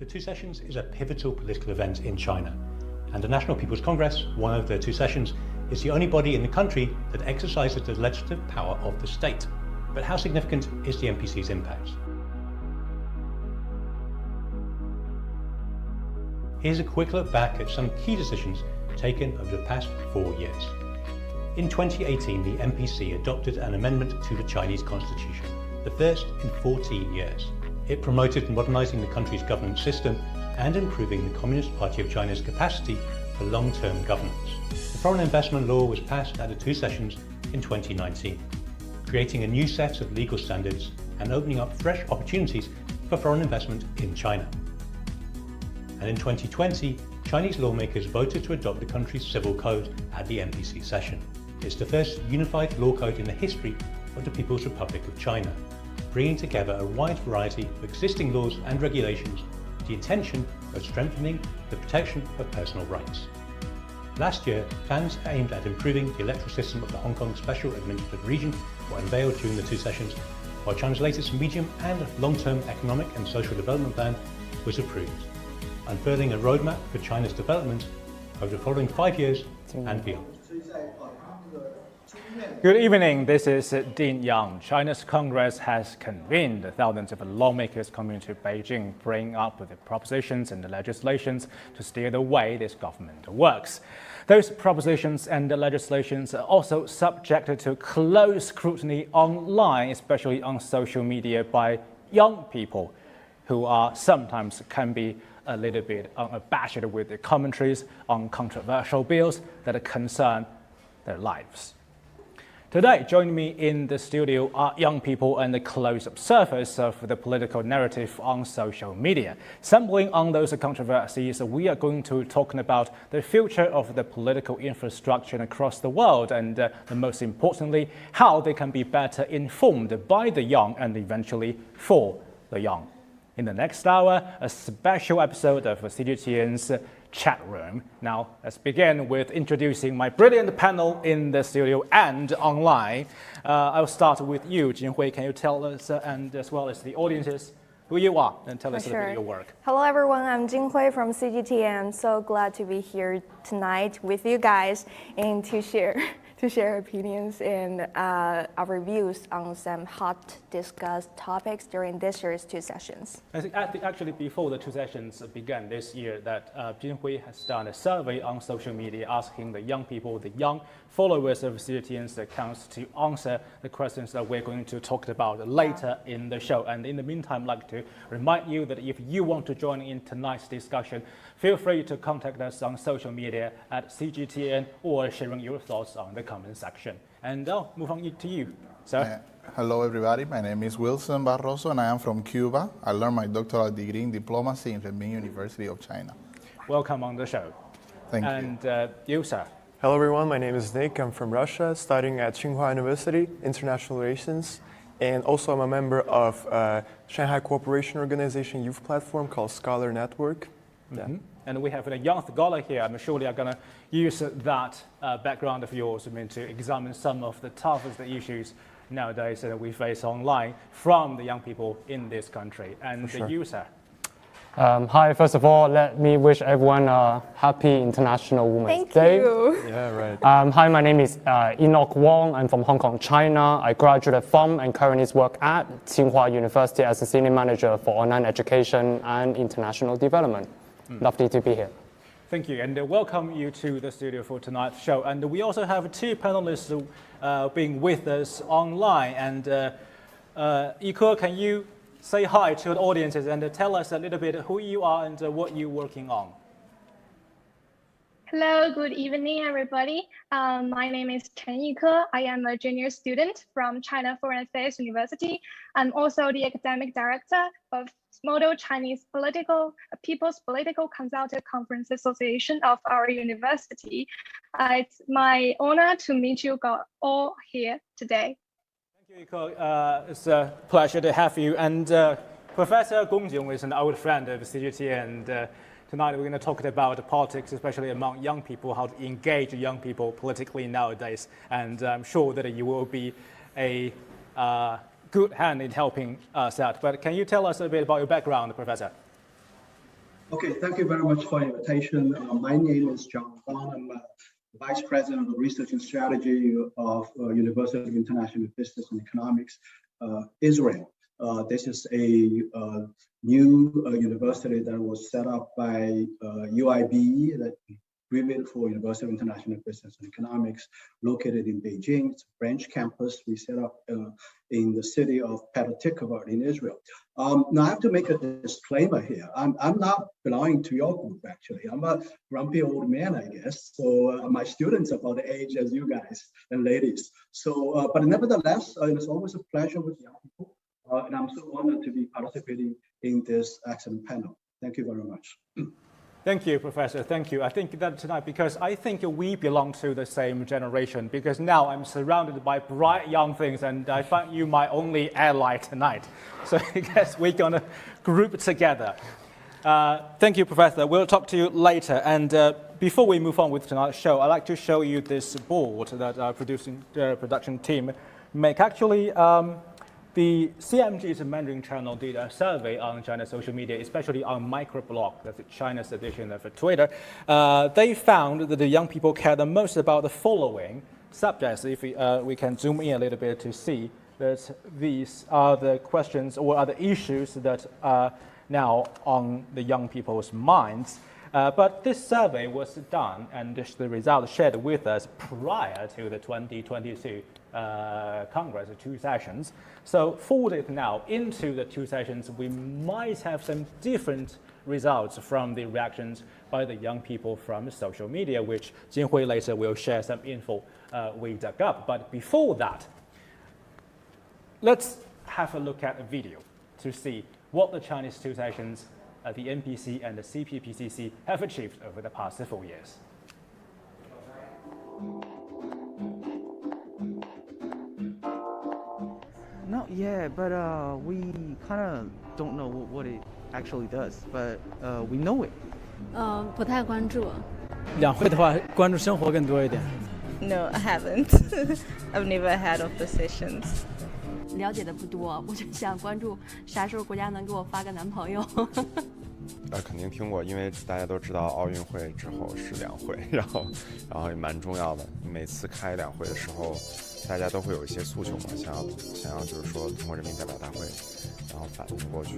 The Two Sessions is a pivotal political event in China, and the National People's Congress, one of the two sessions, is the only body in the country that exercises the legislative power of the state. But how significant is the NPC's impact? Here's a quick look back at some key decisions taken over the past 4 years. In 2018, the NPC adopted an amendment to the Chinese constitution, the first in 14 years. It promoted modernizing the country's governance system and improving the Communist Party of China's capacity for long-term governance. The foreign investment law was passed at the Two Sessions in 2019, creating a new set of legal standards and opening up fresh opportunities for foreign investment in China. And in 2020, Chinese lawmakers voted to adopt the country's civil code at the NPC session. It's the first unified law code in the history of the People's Republic of China, bringing together a wide variety of existing laws and regulations with the intention of strengthening the protection of personal rights. Last year, plans aimed at improving the electoral system of the Hong Kong Special Administrative Region were unveiled during the Two Sessions, while China's latest medium and long-term economic and social development plan was approved, unfurling a roadmap for China's development over the following 5 years and beyond. Good evening, this is Dean Yang. China's Congress has convened thousands of lawmakers coming to Beijing, bringing up the propositions and the legislations to steer the way this government works. Those propositions and the legislations are also subjected to close scrutiny online, especially on social media by young people who sometimes can be a little bit unabashed with the commentaries on controversial bills that concern their lives. Today, joining me in the studio are young people and the close observers of the political narrative on social media. Sampling on those controversies, we are going to talk about the future of the political infrastructure across the world and most importantly, how they can be better informed by the young and eventually for the young. In the next hour, a special episode of CGTN's chat room. Now, let's begin with introducing my brilliant panel in the studio and online. I'll start with you, Jinhui. Can you tell us, and as well as the audiences, who you are and tell us a little bit of your work? Hello, everyone. I'm Jinhui from CGTN. I'm so glad to be here tonight with you guys and to share opinions and our views on some hot discussed topics during this year's Two Sessions. I think actually before the Two Sessions began this year, that Jinhui has done a survey on social media asking the young people, the young followers of CGTN's accounts to answer the questions that we're going to talk about later in the show. And in the meantime, I'd like to remind you that if you want to join in tonight's discussion, feel free to contact us on social media at CGTN or sharing your thoughts on the comment section. And I'll move on to you, sir. Hello, everybody. My name is Wilson Barroso, and I am from Cuba. I learned my doctoral degree in diplomacy in Beijing University of China. Welcome on the show. Thank you. And you, sir. Hello, everyone. My name is Nick. I'm from Russia, studying at Tsinghua University, International Relations. And also, I'm a member of Shanghai Cooperation Organization youth platform called Scholar Network. Mm-hmm. And we have a young scholar here. I'm sure they are going to use that background of yours to examine some of the toughest issues nowadays that we face online from the young people in this country. And the user. Hi, first of all, let me wish everyone a happy International Women's Day. Thank you. Yeah, right. Hi, my name is Enoch Wong. I'm from Hong Kong, China. I graduated from and currently work at Tsinghua University as a senior manager for online education and international development. Lovely to be here. Thank you, and welcome you to the studio for tonight's show. And we also have two panelists being with us online. And Ike, can you say hi to the audiences and tell us a little bit who you are and what you're working on? Hello, good evening, everybody. My name is Chen Yike. I am a junior student from China Foreign Affairs University. I'm also the academic director of Model Chinese People's Political Consultative Conference Association of our university. It's my honor to meet you all here today. Thank you, Ike. It's a pleasure to have you. And Professor Gong Jiong is an old friend of CGT, and tonight we're going to talk about politics, especially among young people, how to engage young people politically nowadays. And I'm sure that you will be a good hand in helping us out. But can you tell us a bit about your background, Professor? Okay, thank you very much for the invitation. My name is John Huang. I'm Vice President of Research and Strategy of University of International Business and Economics, Israel. This is a new university that was set up by UIB, that Agreement for University of International Business and Economics, located in Beijing. It's a branch campus we set up in the city of Petah Tikva in Israel. Now I have to make a disclaimer here. I'm not belonging to your group, actually. I'm a grumpy old man, I guess. So my students are about the age as you guys and ladies. So, but nevertheless, it's always a pleasure with young people. And I'm so honored to be participating in this excellent panel. Thank you very much. Thank you, Professor. Thank you. I think that tonight, because I think we belong to the same generation, because now I'm surrounded by bright young things, and I find you my only ally tonight. So I guess we're going to group together. Thank you, Professor. We'll talk to you later. And before we move on with tonight's show, I'd like to show you this board that our production team make. Actually, the CMG's Mandarin channel did a survey on China's social media, especially on microblog, that's China's edition of Twitter. They found that the young people care the most about the following subjects. If we can zoom in a little bit to see that these are the questions or are the issues that are now on the young people's minds. But this survey was done, and the results shared with us prior to the 2022 Congress, 2 sessions. So forwarded now into the 2 sessions, we might have some different results from the reactions by the young people from social media, which Jinhui later will share some info we dug up. But before that, let's have a look at a video to see what the Chinese 2 sessions, the NPC and the CPPCC have achieved over the past 4 years. Not yet, but we kind of don't know what it actually does, but we know it. 不太关注。两会的话，关注生活更多一点。No, I haven't. I've never had of the sessions. 了解的不多，我就想关注啥时候国家能给我发个男朋友。肯定听过，因为大家都知道奥运会之后是两会，然后也蛮重要的。每次开两会的时候，大家都会有一些诉求嘛，想要就是说通过人民代表大会，然后反映过去。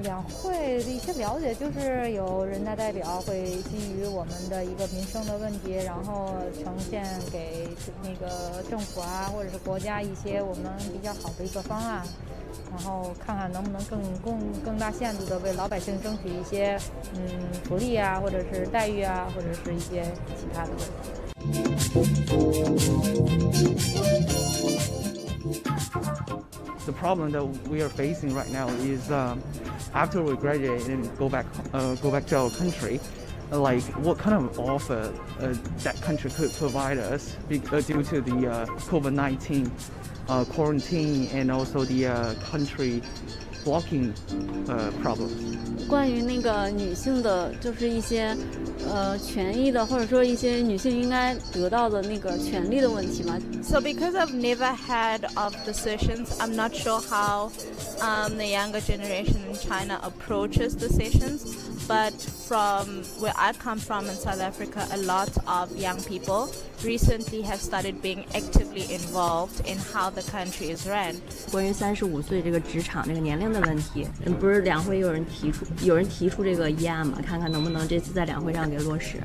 两会的一些了解就是有人大代表会基于我们的一个民生的问题，然后呈现给那个政府啊或者是国家一些我们比较好的一个方案。然后看看能不能更大限度的为老百姓争取一些福利啊，或者是待遇啊，或者是一些其他的问题。The problem that we are facing right now is after we graduate and go back to our country, like what kind of offer that country could provide us due to the COVID-19 quarantine and also the country blocking problems. 关于那个女性的，就是一些权益的，或者说一些女性应该得到的那个权利的问题嘛。So because I've never had of the sessions, I'm not sure how the younger generation in China approaches the sessions. But from where I come from in South Africa, a lot of young people recently have started being actively involved in how the country is run. 关于35岁这个职场这个年龄的问题，不是两会有人提出这个议案嘛？看看能不能这次在两会上给落实。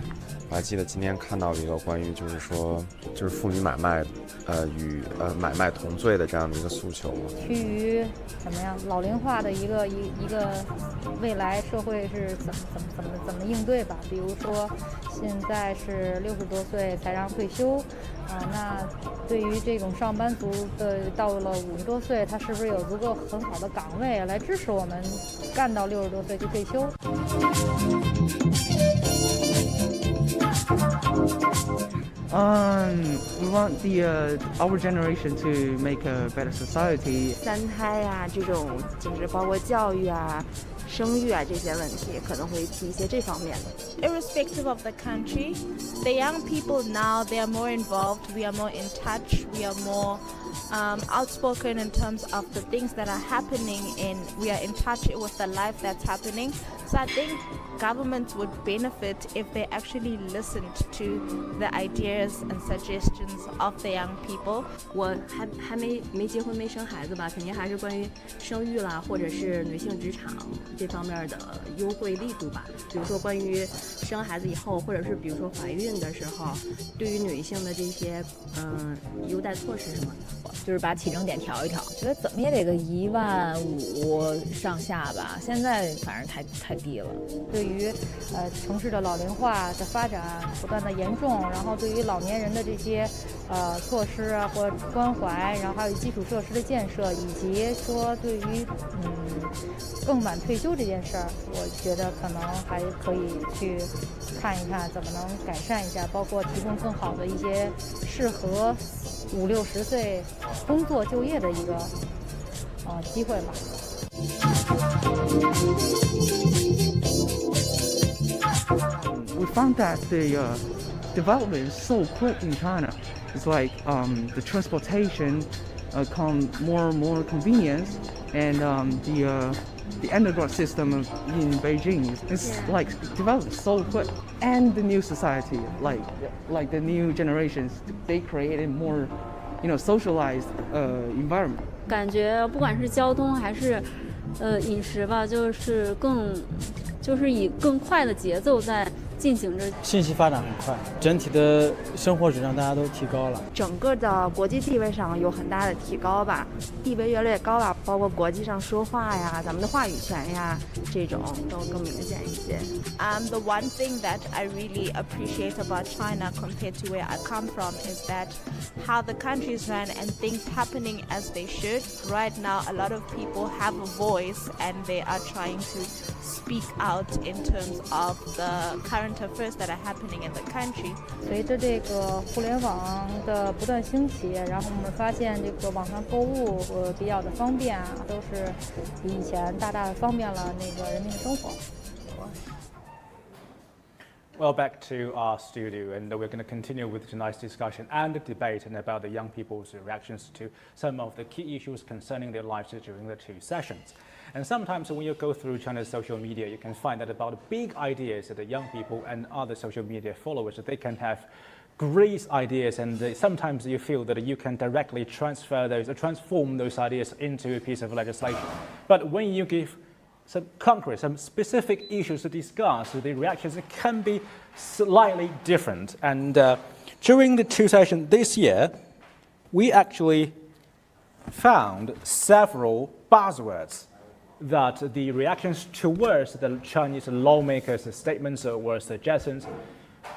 我还记得今天看到一个关于就是妇女买卖与买卖同罪的这样的一个诉求。趋于怎么样老龄化的一个未来社会是怎么应对吧？比如说现在是60多岁才让退休，那对于这种上班族的到了50多岁，他是不是有足够很好的岗位来支持我们干到60多岁去退休？We want our generation to make a better society. 3胎啊，这种就是包括教育啊、生育啊这些问题，可能会提一些这方面的。Irrespective of the country, the young people now, they are more involved, we are more in touch, we are more outspoken in terms of the things that are happening, and we are in touch with the life that's happening. So I think governments would benefit if they actually listened to the ideas and suggestions of the young people. 我还没结婚没生孩子吧，肯定还是关于生育啦，或者是女性职场这方面的优惠力度吧。比如说关于生孩子以后，或者是比如说怀孕的时候，对于女性的这些优待措施什么的，就是把起征点调一调。觉得怎么也得个15000上下吧，现在反正太低了。对于城市的老龄化的发展不断的严重，然后对于老年人的这些措施啊或关怀，然后还有基础设施的建设，以及说对于更晚退休这件事儿，我觉得可能还可以去看一看怎么能改善一下，包括提供更好的一些适合50、60岁工作就业的一个机会吧。We found that the development is so quick in China. It's like the transportation come more and more convenience, and the underground system in Beijing is like developed so quick. And the new society, like the new generations, they created more, socialized environment. 感觉不管是交通还是饮食吧，就是以更快的节奏在进行着。信息发展很快，整体的生活质量大家都提高了。整个的国际地位上有很大的提高吧，地位越来越高吧，包括国际上说话呀，咱们的话语权呀，这种都更明显一些。The one thing that I really appreciate about China compared to where I come from is that how the countries run and things happening as they should. Right now, a lot of people have a voice and they are trying to speak out in terms of the current affairs that are happening in the country. 随着这个互联网的不断兴起，然后我们发现这个网上购物比较的方便啊，都是比以前大大的方便了那个人民的生活。Well, back to our studio, and we're going to continue with tonight's discussion and debate about the young people's reactions to some of the key issues concerning their lives during the two sessions. And sometimes when you go through China's social media, you can find that about big ideas that the young people and other social media followers, they can have great ideas, and sometimes you feel that you can directly transform those ideas into a piece of legislation. But when you give some concrete, some specific issues to discuss, the reactions can be slightly different. And during the two sessions this year, we actually found several buzzwords that the reactions towards the Chinese lawmakers' statements or suggestions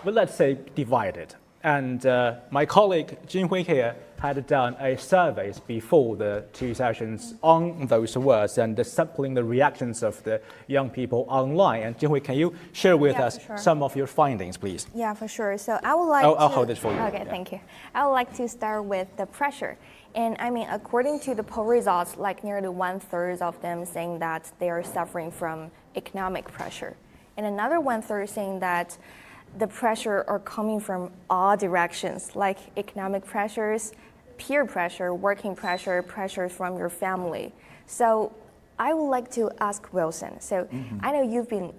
were, let's say, divided. And my colleague Jinhui here had done a survey before the two sessions on those words and sampling the reactions of the young people online. And Jinhui, can you share with us some of your findings, please? Yeah, for sure. So I would like I'll hold it for you. Okay, thank you. I would like to start with the pressure. And I mean, according to the poll results, like nearly 1/3 of them saying that they are suffering from economic pressure. And another 1/3 saying that the pressure are coming from all directions, like economic pressures, peer pressure, working pressure, pressures from your family. So I would like to ask Wilson. So I know you've been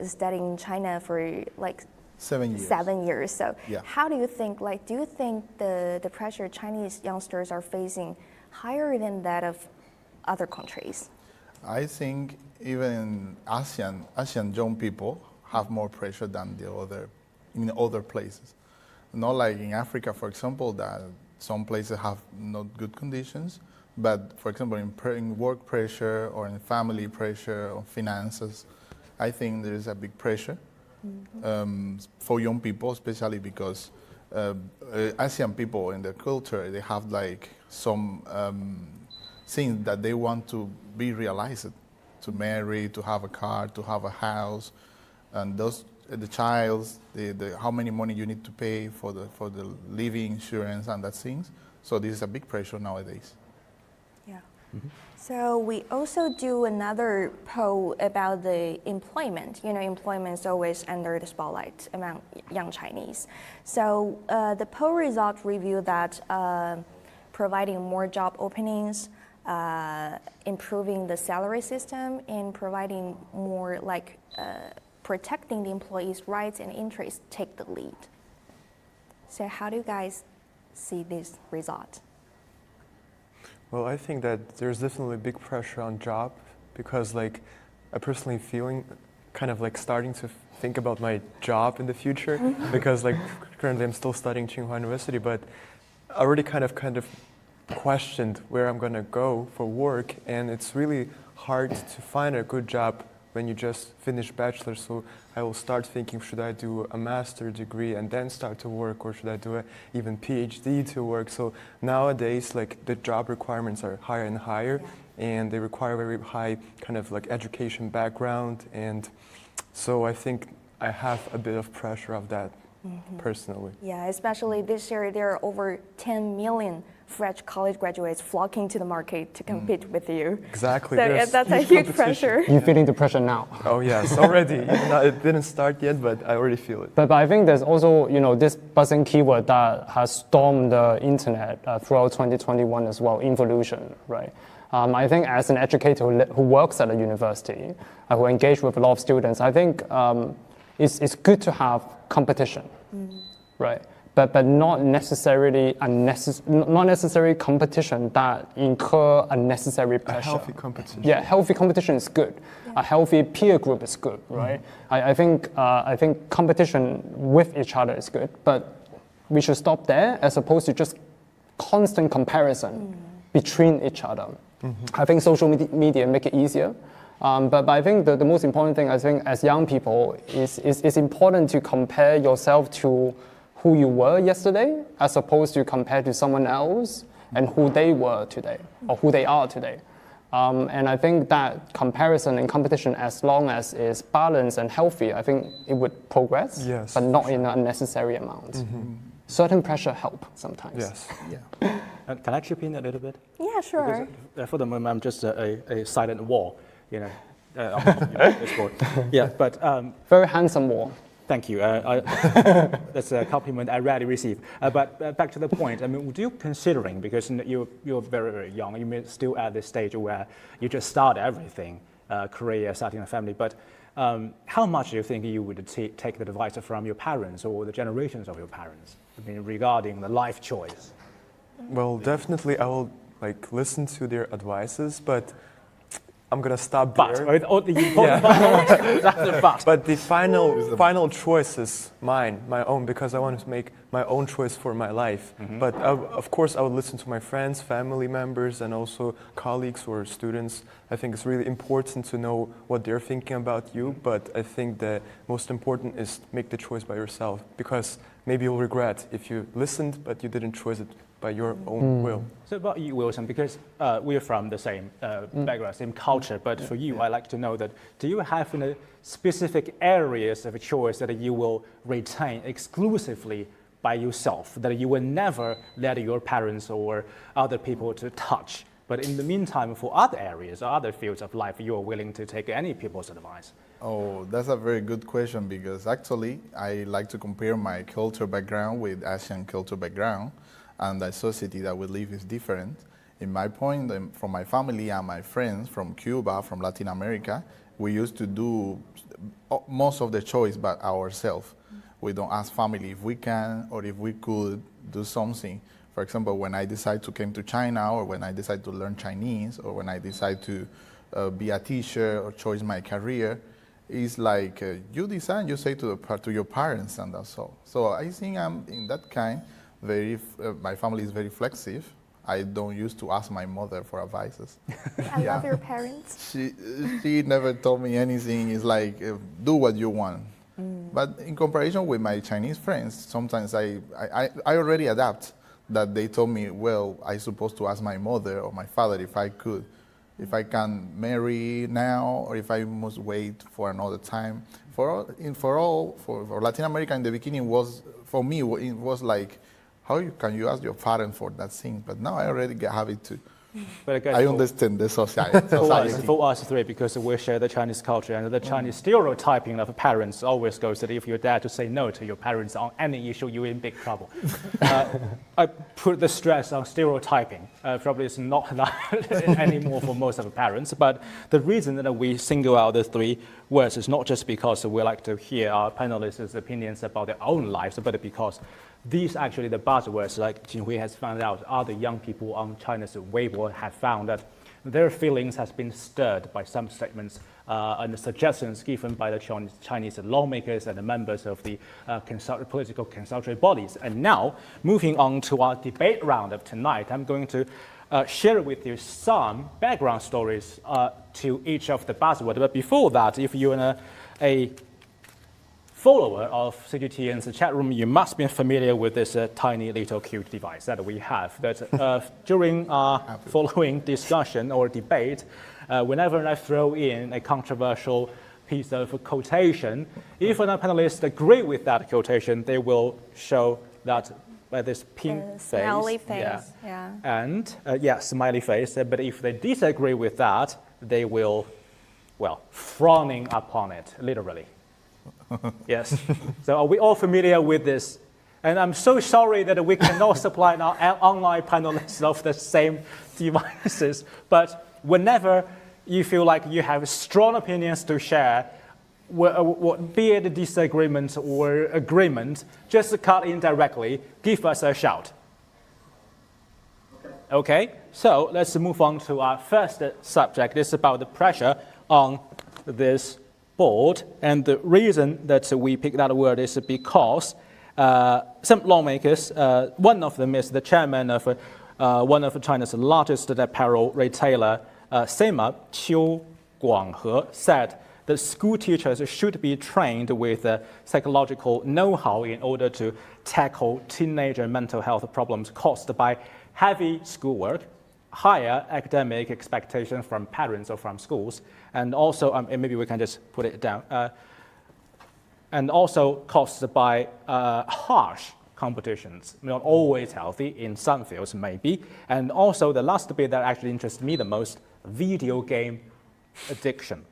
studying in China for like 7 years. 7 years. So yeah. How do you think, do you think the pressure Chinese youngsters are facing higher than that of other countries? I think even Asian young people have more pressure than in other places. Not like in Africa, for example, that some places have not good conditions, but for example, in work pressure or in family pressure or finances, I think there is a big pressure. For young people, especially because Asian people in their culture, they have like some things that they want to be realized, to marry, to have a car, to have a house, and those the how many money you need to pay for the living insurance and that things. So this is a big pressure nowadays. Yeah. So we also do another poll about the employment. You know, employment is always under the spotlight among young Chinese. So the poll results reveal that providing more job openings, improving the salary system, and providing more like protecting the employees' rights and interests take the lead. So how do you guys see this result? Well, I think that there's definitely big pressure on job because like I personally feeling kind of like starting to think about my job in the future because like currently I'm still studying Tsinghua University, but I already kind of questioned where I'm gonna go for work, and it's really hard to find a good job when you just finish bachelor. So I will start thinking, should I do a master's degree and then start to work, or should I do even PhD to work? So nowadays, like the job requirements are higher and higher, and they require very high kind of like education background, and so I think I have a bit of pressure of that personally. Yeah, especially this year, there are over 10 million fresh college graduates flocking to the market to compete with you. Exactly. So that's a huge pressure. You're feeling the pressure now. Oh yes, already. Even though it didn't start yet, but I already feel it. But I think there's also, this buzzing keyword that has stormed the internet throughout 2021 as well, involution, right? I think as an educator who works at a university, who engage with a lot of students, I think it's good to have competition, right? But not necessarily competition that incur unnecessary pressure. A healthy competition. Yeah, healthy competition is good. A healthy peer group is good, right? I think competition with each other is good, but we should stop there as opposed to just constant comparison between each other. I think social media make it easier. But I think the most important thing, I think, as young people, is important to compare yourself to who you were yesterday, as opposed to compare to someone else and who they were today, or who they are today. And I think that comparison and competition, as long as it's balanced and healthy, I think it would progress, but not in an unnecessary amount. Certain pressure help sometimes. Yes. Yeah. Can I chip in a little bit? Yeah, sure. Because, for the moment, I'm just a silent wall, on this board. Yeah, but very handsome wall. Thank you. That's a compliment I rarely receive. But back to the point. I mean, would you considering, because you're very, very young, you're still at this stage where you just start everything, career, starting a family. But how much do you think you would take the advice from your parents or the generations of your parents? I mean, regarding the life choice. Well, definitely I will listen to their advices, but I'm gonna stop there. But the final choice is my own, because I want to make my own choice for my life. But of course, I would listen to my friends, family members, and also colleagues or students. I think it's really important to know what they're thinking about you. But I think the most important is make the choice by yourself, because maybe you'll regret if you listened but you didn't choose it by your own will. So about you, Wilson, because we're from the same background, same culture, but for you, I like to know that, do you have specific areas of choice that you will retain exclusively by yourself, that you will never let your parents or other people to touch? But in the meantime, for other areas or other fields of life, you are willing to take any people's advice? Oh, that's a very good question, because actually, I like to compare my cultural background with Asian cultural background. And the society that we live is different. In my point, from my family and my friends from Cuba, from Latin America, we used to do most of the choice by ourselves. We don't ask family if we can or if we could do something. For example, when I decide to come to China, or when I decide to learn Chinese, or when I decide to be a teacher or choose my career, it's like you decide, you say to your parents, and that's all. So I think I'm in that kind. My family is very flexible. I don't used to ask my mother for advices. I love your parents. She never told me anything. It's like, do what you want. But in comparison with my Chinese friends, sometimes I already adapt. That they told me, well, I supposed to ask my mother or my father if I could, if I can marry now, or if I must wait for another time. For Latin America in the beginning for me, it was like, how can you ask your parents for that thing? But now I already have it But again, I understand the society. for us three, because we share the Chinese culture and the Chinese stereotyping of parents always goes that if you dare to say no to your parents on any issue, you're in big trouble. I put the stress on stereotyping. Probably it's not that anymore for most of the parents, but the reason that we single out the three words is not just because we like to hear our panelists' opinions about their own lives, but because these actually the buzzwords, like Jinhui has found out, other young people on China's Weibo have found that their feelings has been stirred by some statements and the suggestions given by the Chinese lawmakers and the members of the political consultative bodies. And now, moving on to our debate round of tonight, I'm going to share with you some background stories to each of the buzzwords. But before that, if you're a follower of CGTN's chat room, you must be familiar with this tiny little cute device that we have. That during our following discussion or debate, whenever I throw in a controversial piece of quotation, if a panelist agree with that quotation, they will show that by this pink face. Smiley face, yeah. And smiley face. But if they disagree with that, they will, well, frowning upon it, literally. Yes. So are we all familiar with this? And I'm so sorry that we cannot supply our online panelists of the same devices. But whenever you feel like you have strong opinions to share, be it a disagreement or agreement, just cut in directly, give us a shout. Okay, so let's move on to our first subject. This is about the pressure on this board, and the reason that we picked that word is because some lawmakers, one of them is the chairman of one of China's largest apparel retailer, SEMA, Qiu Guanghe, said that school teachers should be trained with psychological know-how in order to tackle teenager mental health problems caused by heavy schoolwork, higher academic expectations from parents or from schools, and also, maybe we can just put it down, and also caused by harsh competitions, not always healthy in some fields maybe, and also the last bit that actually interests me the most, video game addiction.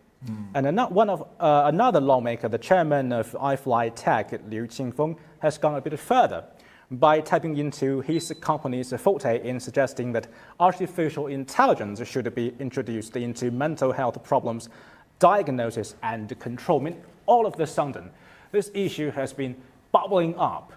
And another lawmaker, the chairman of iFly Tech, Liu Qingfeng, has gone a bit further by tapping into his company's forte in suggesting that artificial intelligence should be introduced into mental health problems, diagnosis and control. I mean, all of a sudden, this issue has been bubbling up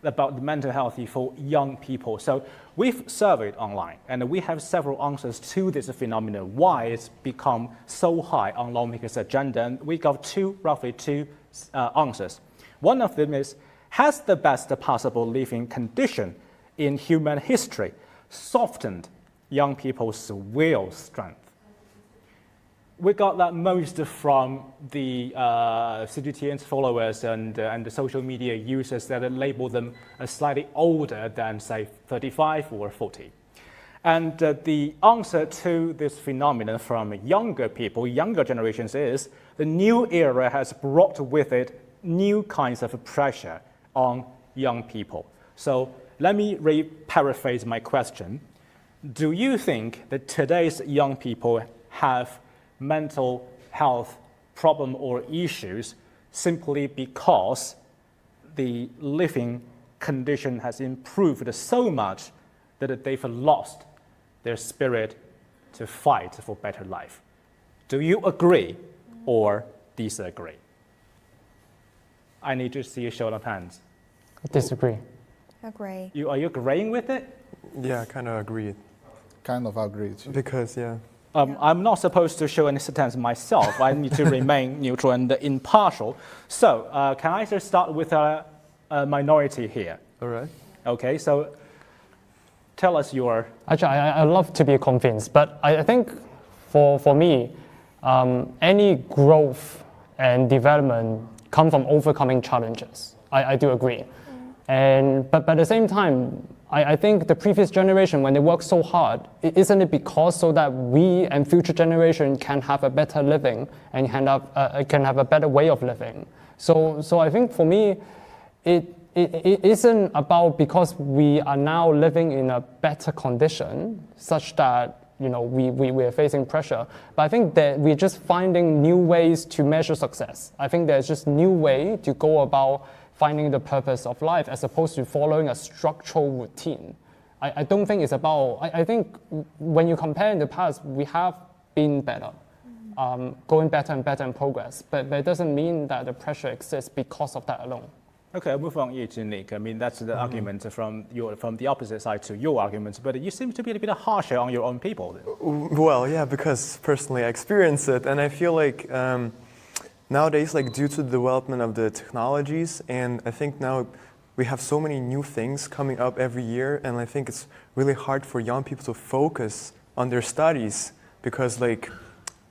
about the mental health for young people. So we've surveyed online, and we have several answers to this phenomenon, why it's become so high on lawmakers' agenda, and we got roughly two answers. One of them is, has the best possible living condition in human history softened young people's will strength? We got that most from the CGTN's followers and the social media users that label them as slightly older than, say, 35 or 40. And the answer to this phenomenon from younger people, younger generations, is the new era has brought with it new kinds of pressure on young people. So let me paraphrase my question. Do you think that today's young people have mental health problem or issues simply because the living condition has improved so much that they've lost their spirit to fight for better life? Do you agree or disagree? I need to see a show of hands. Disagree. Agree. Are you agreeing with it? Yeah, kind of agreed. Kind of agreed. Because, yeah. I'm not supposed to show any stance myself. I need to remain neutral and impartial. So can I just start with a minority here? All right. Okay, so tell us your... Actually, I love to be convinced, but I think for me, any growth and development come from overcoming challenges. I do agree. But at the same time, I think the previous generation, when they work so hard, isn't it because so that we and future generation can have a better living and can have a better way of living? So I think for me, it it isn't about because we are now living in a better condition such that we're facing pressure. But I think that we're just finding new ways to measure success. I think there's just new way to go about finding the purpose of life as opposed to following a structural routine. I don't think it's about, I think when you compare in the past, we have been better, going better and better in progress. But it doesn't mean that the pressure exists because of that alone. Okay, I'll move on here to Nick. I mean, that's the argument from the opposite side to your arguments, but you seem to be a bit harsher on your own people. Well, yeah, because personally I experience it, and I feel like nowadays, like due to the development of the technologies, and I think now we have so many new things coming up every year, and I think it's really hard for young people to focus on their studies because like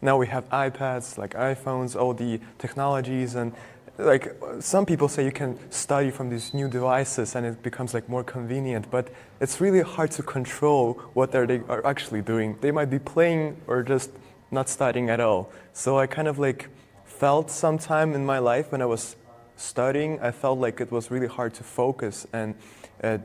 now we have iPads, like iPhones, all the technologies, and like some people say you can study from these new devices and it becomes like more convenient, but it's really hard to control what they are actually doing. They might be playing or just not studying at all. So I kind of like felt sometime in my life when I was studying, I felt like it was really hard to focus and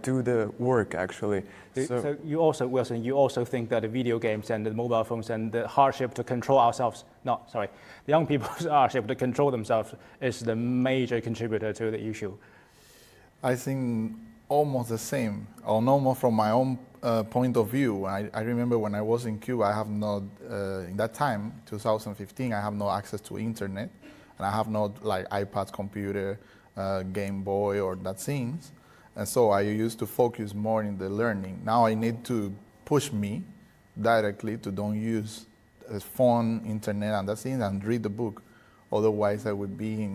do the work actually. So you also, Wilson, you also think that the video games and the mobile phones and the hardship to control ourselves, the young people's hardship to control themselves is the major contributor to the issue? I think almost the same, or no more from my own point of view. I remember when I was in Cuba, I have not, in that time, 2015, I have no access to internet, and I have not like iPad, computer, Game Boy, or that things. And so I used to focus more in the learning. Now I need to push me directly to don't use phone, internet, and that thing, and read the book. Otherwise, I would be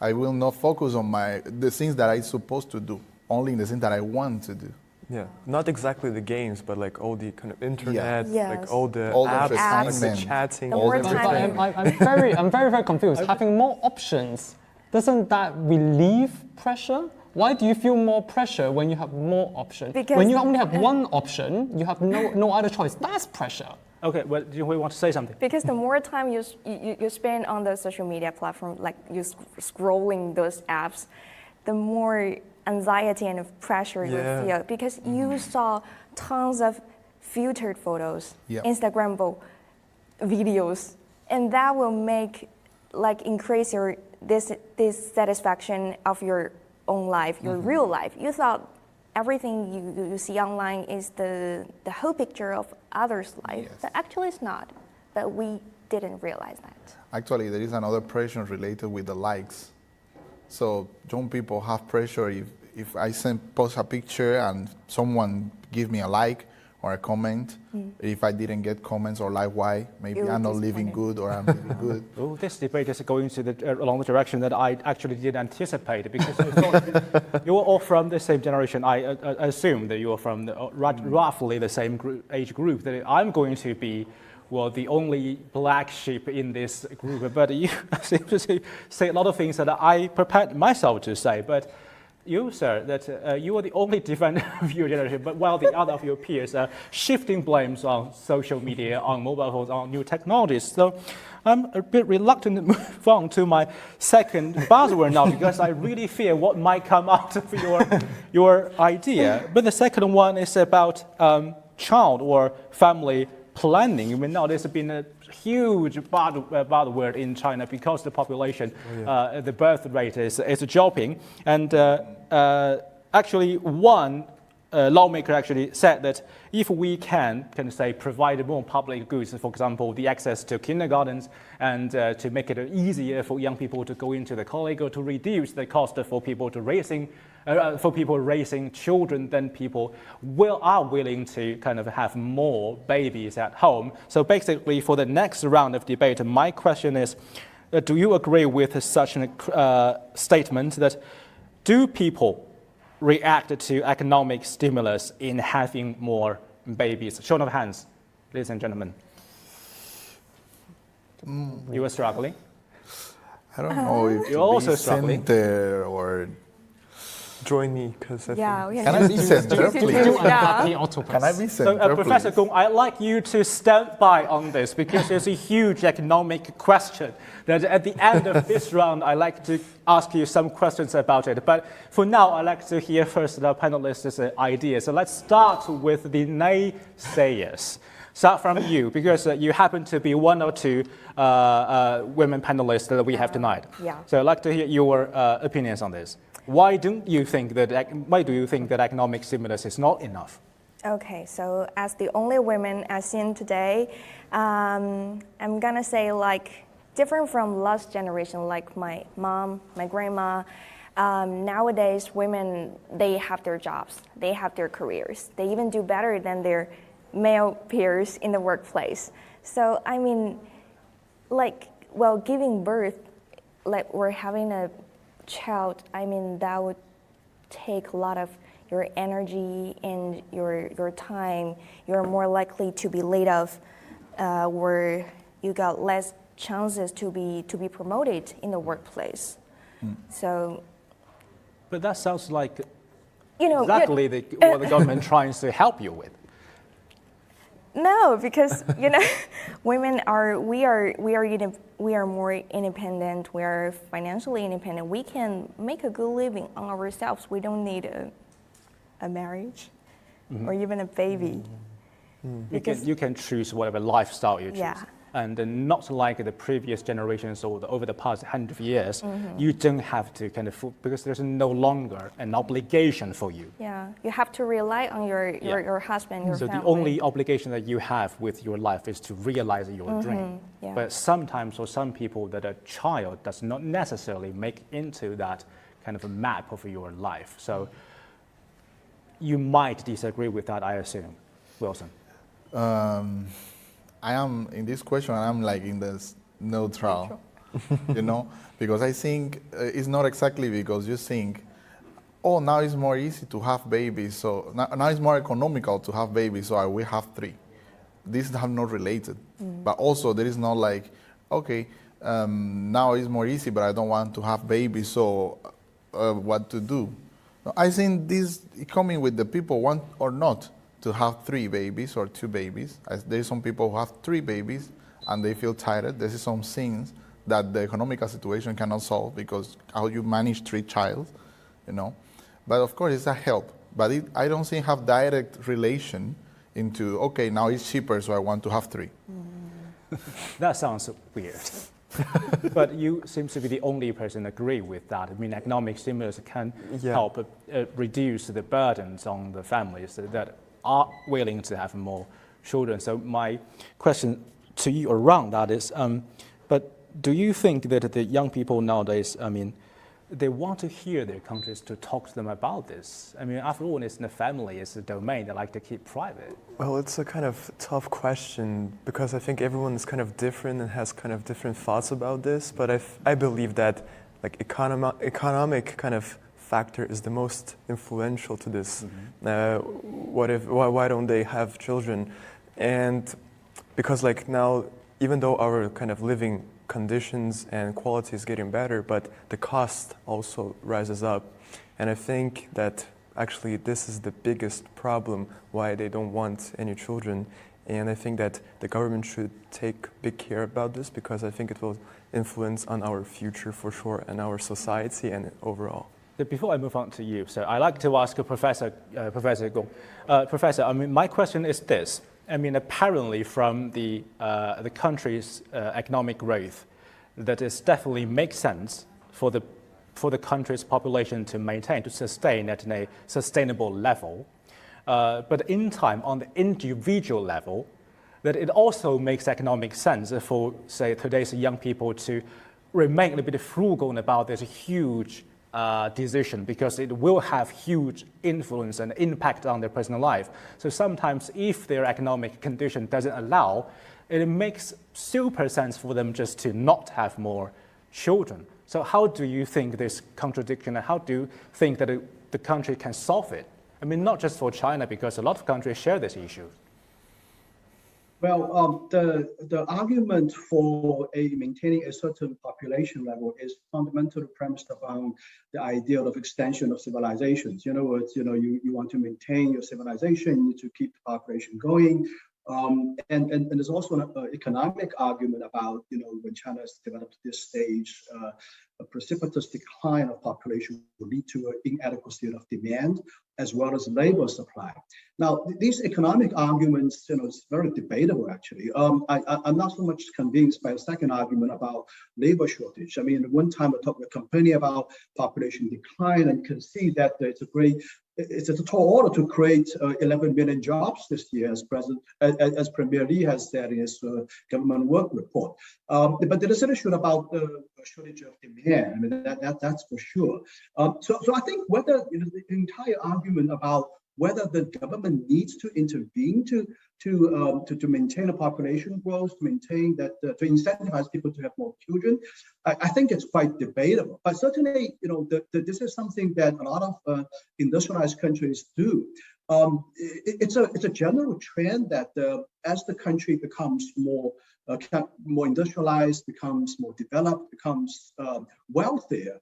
I will not focus on the things that I'm supposed to do, only in the things that I want to do. Yeah, not exactly the games, but like all the kind of internet, Yes. like all the apps, like the chatting, The all more the time- I'm very confused. Having more options, doesn't that relieve pressure? Why do you feel more pressure when you have more options? Because- When you only have one option, you have no other choice. That's pressure. Okay, well, do you want to say something? Because the more time you spend on the social media platform, like you scrolling those apps, the more anxiety and pressure you feel. Because you saw tons of filtered photos, Instagrammable videos, and that will make increase your dissatisfaction of your own life, your real life. You thought everything you see online is the whole picture of others' life, but actually it's not. But we didn't realize that. Actually, there is another pressure related with the likes. So young people have pressure if I post a picture and someone give me a like or a comment. If I didn't get comments or like why, maybe I'm not living good or I'm living good. Oh, this debate is going along the direction that I actually didn't anticipate, because I thought you were all from the same generation. I assume that you are from roughly the same age group, that I'm going to be the only black sheep in this group. But you seem to say a lot of things that I prepared myself to say. But you, sir, that you are the only defender of your generation, but while the other of your peers are shifting blames on social media, on mobile phones, on new technologies. So I'm a bit reluctant to move on to my second buzzword now, because I really fear what might come out of your idea. But the second one is about child or family planning. I mean, now there's been a huge buzzword in China because the population, the birth rate is dropping. And actually, one lawmaker actually said that if we can say, provide more public goods, for example, the access to kindergartens, and to make it easier for young people to go into the college, or to reduce the cost for people raising children, then people are willing to have more babies at home. So basically, for the next round of debate, my question is, do you agree with such a statement that do people react to economic stimulus in having more babies? Show of hands, ladies and gentlemen. You were struggling? I don't know if you're also struggling. Center or join me because I Yeah, think... we Can I be center, please? Yeah. Can I be So, center, Professor please? Gong, I'd like you to stand by on this because there's a huge economic question that at the end of this round, I'd like to ask you some questions about it. But for now, I'd like to hear first the panelists' ideas. So let's start with the naysayers. Start from you, because you happen to be one or two women panelists that we have tonight. Yeah. So I'd like to hear your opinions on this. Why do you think that economic stimulus is not enough? Okay, so as the only women I've seen today, I'm gonna say like different from last generation, like my mom, my grandma. Nowadays, women, they have their jobs, they have their careers. They even do better than their male peers in the workplace. So I mean, like, well, giving birth, like we're having a child, I mean, that would take a lot of your energy and your time. You're more likely to be laid off, where you got less chances to be promoted in the workplace. So, but that sounds like exactly what the government tries to help you with. No, because women are more independent. We are financially independent. We can make a good living on ourselves. We don't need a marriage or even a baby. You can choose whatever lifestyle you choose. Yeah. And not like the previous generations or over the past 100 years, you don't have to because there's no longer an obligation for you. Yeah, you have to rely on your husband, your so family. the only obligation that you have with your life is to realize your dream. Yeah. But sometimes for some people that a child does not necessarily make into that kind of a map of your life. So you might disagree with that, I assume. Wilson. I am in this question. I'm like in this neutral, because I think it's not exactly because you think, oh, now it's more easy to have babies, so now it's more economical to have babies, so I will have 3. These are not related, but also there is not like, okay, now it's more easy, but I don't want to have babies, so what to do? I think this coming with the people want or not to have 3 babies or 2 babies. There's some people who have 3 babies and they feel tired. This is some things that the economical situation cannot solve because how you manage 3 children, But of course it's a help. But I don't think have direct relation into, okay, now it's cheaper, so I want to have 3. That sounds weird. But you seem to be the only person agree with that. I mean, economic stimulus can help reduce the burdens on the families that are willing to have more children. So my question to you around that is, but do you think that the young people nowadays, I mean, they want to hear their countries to talk to them about this? I mean, after all, it's in the family, it's a domain they like to keep private. Well, it's a kind of tough question because I think everyone is kind of different and has kind of different thoughts about this. But I believe that like economic kind of factor is the most influential to this. Why don't they have children? And because like now, even though our kind of living conditions and quality is getting better, but the cost also rises up. And I think that actually this is the biggest problem why they don't want any children. And I think that the government should take big care about this because I think it will influence on our future for sure and our society and overall. Before I move on to you, so I'd like to ask Professor Gong. Professor, I mean, my question is this. I mean, apparently from the country's economic growth, that it definitely makes sense for the country's population to maintain, to sustain at a sustainable level. But in time, on the individual level, that it also makes economic sense for, say, today's young people to remain a bit frugal about this huge decision because it will have huge influence and impact on their personal life. So sometimes if their economic condition doesn't allow, it makes super sense for them just to not have more children. So how do you think this contradiction and how do you think that the country can solve it? I mean, not just for China because a lot of countries share this issue. Well, the argument for maintaining a certain population level is fundamentally premised upon the idea of extension of civilizations. In other words, you want to maintain your civilization, you need to keep the population going. And there's also an economic argument about, when China has developed this stage, a precipitous decline of population will lead to an inadequacy of demand as well as labor supply. Now, these economic arguments, it's very debatable actually. I'm not so much convinced by a second argument about labor shortage. I mean, at one time I talked with a company about population decline and can see that it's a tall order to create 11 million jobs this year, as Premier Lee has said in his government work report. But there is an issue about the shortage of demand. I mean, that's for sure. So I think whether the entire argument about whether the government needs to intervene to maintain a population growth, to maintain that, to incentivize people to have more children, I think it's quite debatable. But certainly, this is something that a lot of industrialized countries do. It's a general trend that as the country becomes more industrialized, becomes more developed, becomes wealthier,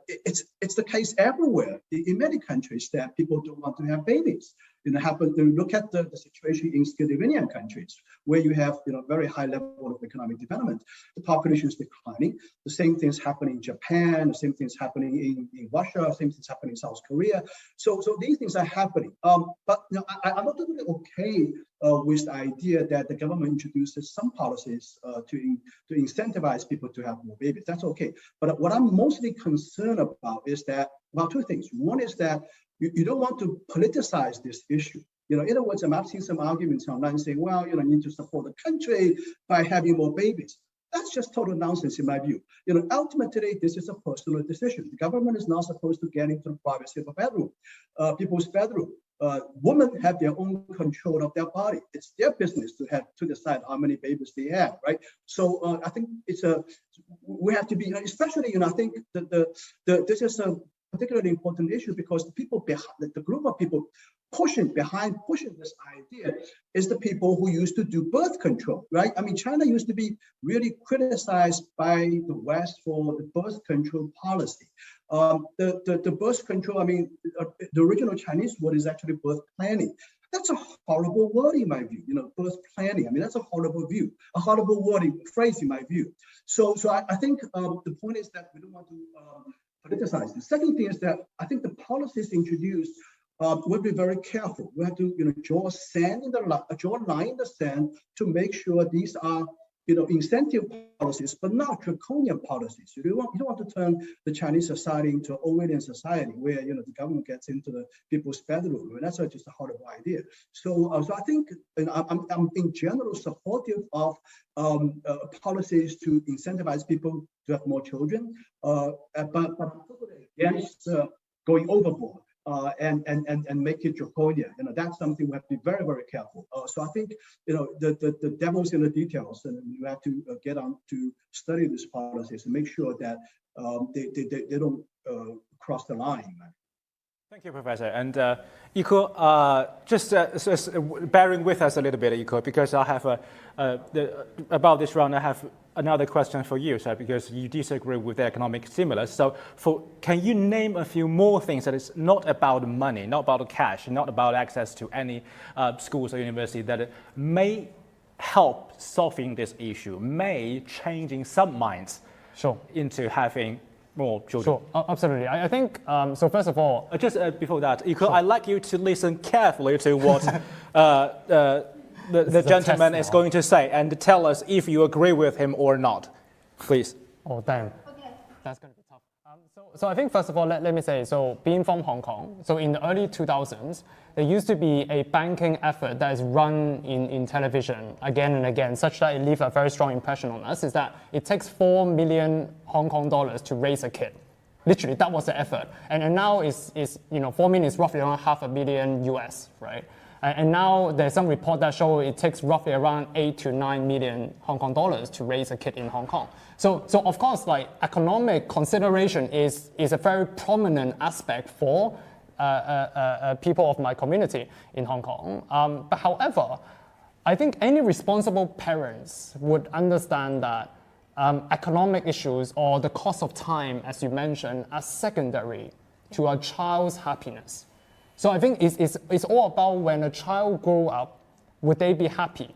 it's the case everywhere in many countries that people don't want to have babies. Look at the situation in Scandinavian countries where you have very high level of economic development. The population is declining. The same things happen in Japan. The same things happening in Russia. The same things happening in South Korea. So these things are happening. But I'm not totally okay with the idea that the government introduces some policies to incentivize people to have more babies. That's okay. But what I'm mostly concerned about is that about two things. One is that you don't want to politicize this issue. In other words, I've seen some arguments online saying, well, you need to support the country by having more babies. That's just total nonsense in my view. Ultimately, this is a personal decision. The government is not supposed to get into the privacy of a bedroom, people's bedroom. Women have their own control of their body. It's their business to decide how many babies they have, right? So I think we have to be, especially, I think this is a particularly important issue because the people behind the group of people pushing this idea is the people who used to do birth control, right? I mean, China used to be really criticized by the West for the birth control policy. The birth control, I mean, the original Chinese word is actually birth planning. That's a horrible word in my view, birth planning. I mean, that's a horrible phrase in my view. So I think the point is that we don't want to politicize. The second thing is that I think the policies introduced we'll be very careful. We have to draw a line in the sand to make sure these are incentive policies, but not draconian policies. You don't want to turn the Chinese society into an Orwellian society where the government gets into the people's bedroom. I mean, that's just a horrible idea. So I think I'm in general supportive of policies to incentivize people to have more children, but totally against going overboard. And make it draconian. That's something we have to be very, very careful. So I think the devil's in the details, and you have to get on to study these policies and make sure that they don't cross the line. Thank you, Professor. And Yiko, just bearing with us a little bit, Yiko, because I have about this round, I have another question for you, sir, because you disagree with the economic stimulus. So can you name a few more things that is not about money, not about cash, not about access to any schools or university that may help solving this issue, may changing some minds into having more children? Sure, absolutely. I think, so first of all... just before that, Yiko, I'd like you to listen carefully to what the gentleman is going to say and tell us if you agree with him or not, please. Oh, damn. Okay. That's going to be tough. So I think, first of all, let me say, so being from Hong Kong, so in the early 2000s, there used to be a banking effort that is run in television again and again, such that it leaves a very strong impression on us, is that it takes 4 million Hong Kong dollars to raise a kid. Literally, that was the effort. And now 4 million is roughly around $500 million US, right? And now there's some report that show it takes roughly around 8 to 9 million Hong Kong dollars to raise a kid in Hong Kong. So of course, like economic consideration is a very prominent aspect for people of my community in Hong Kong. But however, I think any responsible parents would understand that economic issues or the cost of time, as you mentioned, are secondary to a child's happiness. So I think it's all about when a child grow up, would they be happy,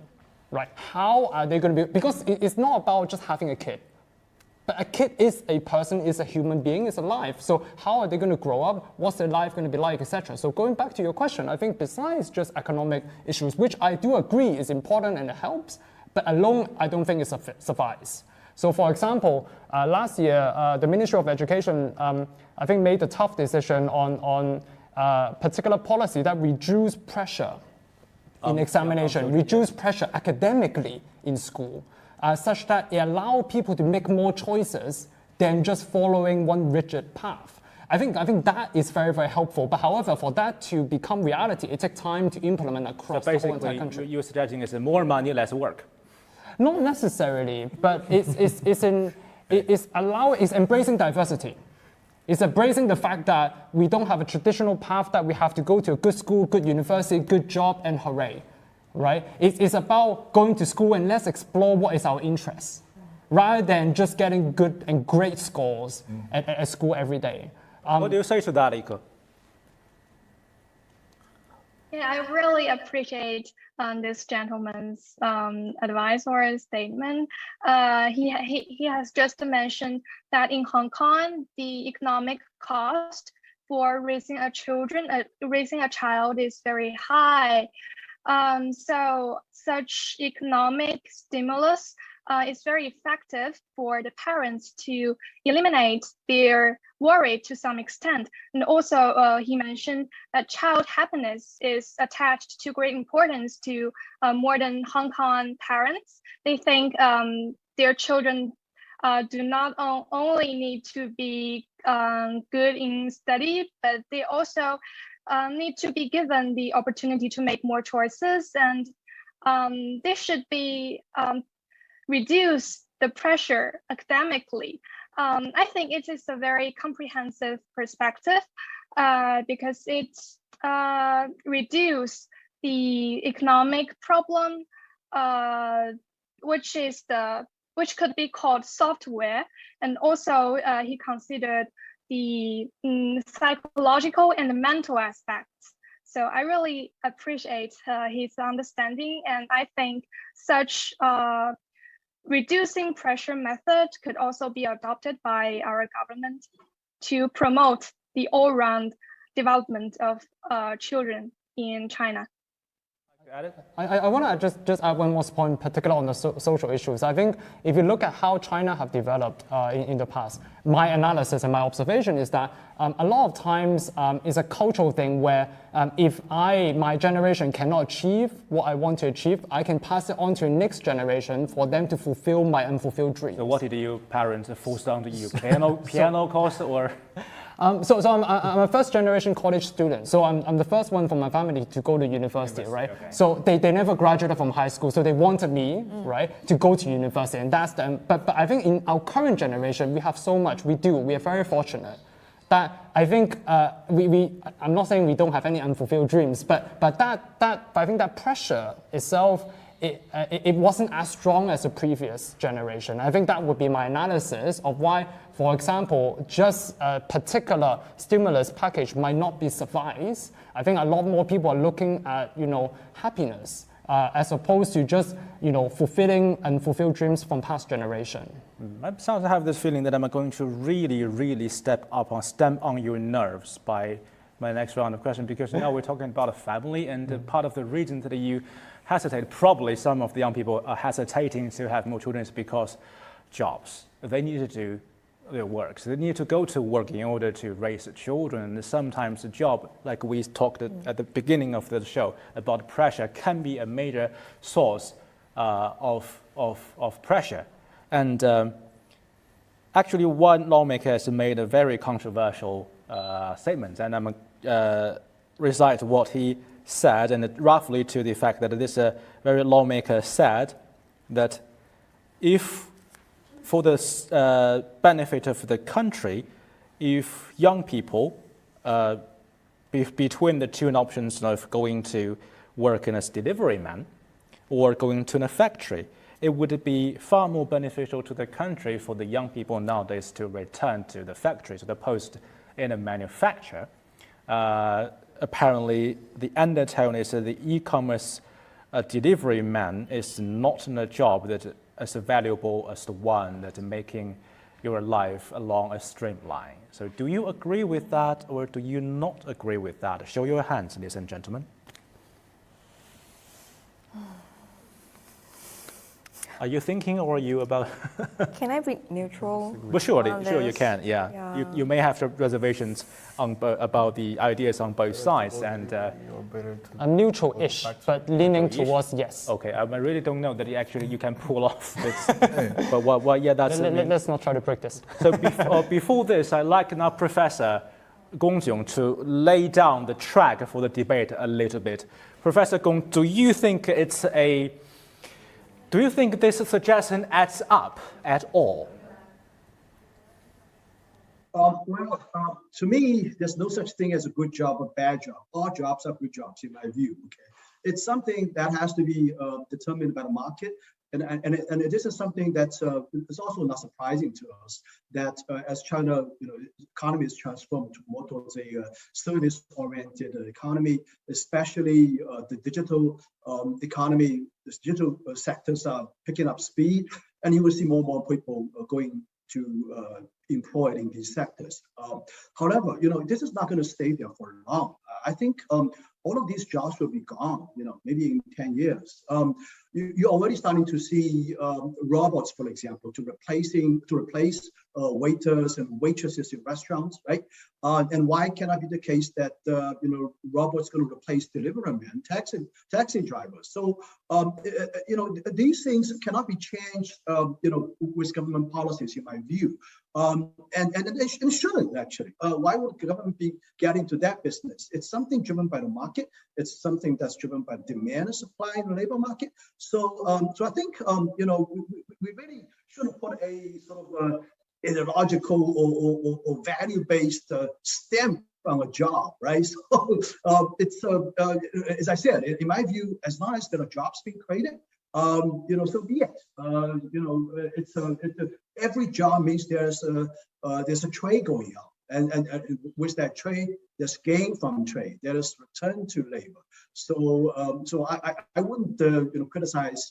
right? How are they going to be? Because it's not about just having a kid. But a kid is a person, is a human being, is alive. So how are they going to grow up? What's their life going to be like, etc.? So going back to your question, I think besides just economic issues, which I do agree is important and it helps, but alone I don't think it suffices. So for example, last year, the Ministry of Education, I think, made a tough decision on particular policy that reduce pressure in examination, reduce pressure academically in school. Such that it allows people to make more choices than just following one rigid path. I think that is very, very helpful. But however, for that to become reality, it takes time to implement across the whole entire country. You're suggesting is more money, less work? Not necessarily, but it's embracing diversity. It's embracing the fact that we don't have a traditional path that we have to go to a good school, good university, good job, and hooray. Right? It's about going to school and let's explore what is our interest, rather than just getting good and great scores at school every day. What do you say to that, Iko? Yeah, I really appreciate this gentleman's advice or statement. He has just mentioned that in Hong Kong, the economic cost for raising a child is very high. So such economic stimulus is very effective for the parents to eliminate their worry to some extent. And also he mentioned that child happiness is attached to great importance to modern Hong Kong parents. They think their children do not only need to be good in study, but they also need to be given the opportunity to make more choices, and they should be reduce the pressure academically. I think it is a very comprehensive perspective because it reduces the economic problem, which could be called software, and also he considered the psychological and the mental aspects. So I really appreciate his understanding, and I think such reducing pressure method could also be adopted by our government to promote the all-round development of children in China. I want to just add one more point, particularly on the social issues. I think if you look at how China have developed in the past, my analysis and my observation is that a lot of times it's a cultural thing where if my generation cannot achieve what I want to achieve, I can pass it on to the next generation for them to fulfill my unfulfilled dreams. So what did your parents force down to you? Piano course or? So I'm a first generation college student. So I'm the first one from my family to go to university, right? Okay. So they never graduated from high school. So they wanted me, right, to go to university. And that's them. But I think in our current generation, we have so much. We are very fortunate. That I think I'm not saying we don't have any unfulfilled dreams, but I think that pressure itself, it wasn't as strong as the previous generation. I think that would be my analysis of why, for example, just a particular stimulus package might not be suffice. I think a lot more people are looking at happiness as opposed to just fulfilling unfulfilled dreams from past generation. I somehow have this feeling that I'm going to really stamp on your nerves by my next round of questions, because now we're talking about a family, and part of the reason that you hesitate, probably some of the young people are hesitating to have more children, is because jobs. They need to do their work. So they need to go to work in order to raise the children. And sometimes the job, like we talked at the beginning of the show about pressure, can be a major source of pressure. And actually, one lawmaker has made a very controversial statement, and I'm recite what he said, and roughly to the fact that this very lawmaker said that if, for the benefit of the country, if young people, between the two options of going to work as delivery man or going to a factory. It would be far more beneficial to the country for the young people nowadays to return to the factories as opposed in a manufacturer. Apparently, the undertone is that the e-commerce delivery man is not in a job that is as valuable as the one that is making your life along a streamline. So do you agree with that or do you not agree with that? Show your hands, ladies and gentlemen. Are you thinking or are you about? Can I be neutral? Well, sure you can, yeah. Yeah. You may have reservations on about the ideas on both sides and... I'm neutral-ish, but leaning towards yes. Okay, I really don't know that actually you can pull off this. But yeah, that's... Let's not try to break this. So before this, I'd like now Professor Gong Jiong to lay down the track for the debate a little bit. Professor Gong, do you think this suggestion adds up at all? To me, there's no such thing as a good job or bad job. All jobs are good jobs, in my view. Okay, it's something that has to be determined by the market, and this is something that's it's also not surprising to us that as China, economy is transformed more towards a service-oriented economy, especially the digital economy. The digital sectors are picking up speed, and you will see more and more people going to employed in these sectors. However, this is not going to stay there for long. I think all of these jobs will be gone, maybe in 10 years. You're already starting to see robots, for example, to replace waiters and waitresses in restaurants, right? And why cannot be the case that robots going to replace delivery men, taxi drivers? So these things cannot be changed, with government policies, in my view. And it shouldn't actually. Why would the government be getting to that business? It's something driven by the market. It's something that's driven by demand and supply in the labor market. So I think we really shouldn't put a sort of ideological or value-based stamp on a job, right? So it's as I said, in my view, as long as there are jobs being created, so be it. Every job means there's a trade going on, and with that trade, there's gain from trade. There is return to labor. So I wouldn't criticize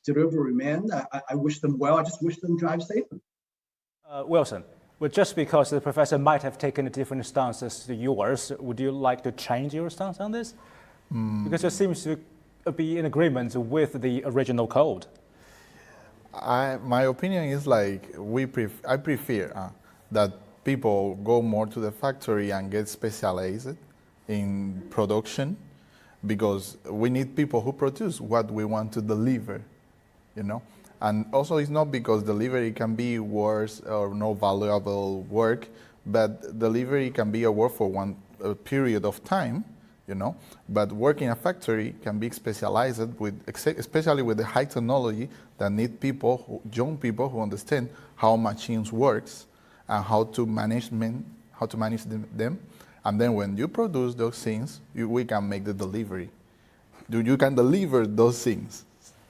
delivery men. I wish them well. I just wish them drive safely. Wilson, well, just because the professor might have taken a different stance as to yours, would you like to change your stance on this? Because it seems to be in agreement with the original code. My opinion is like I prefer that people go more to the factory and get specialized in production, because we need people who produce what we want to deliver, And also, it's not because delivery can be worse or no valuable work, but delivery can be a work for one period of time, But work in a factory can be specialized especially with the high technology that need young people who understand how machines works and how to manage them. And then when you produce those things, we can make the delivery. You can deliver those things.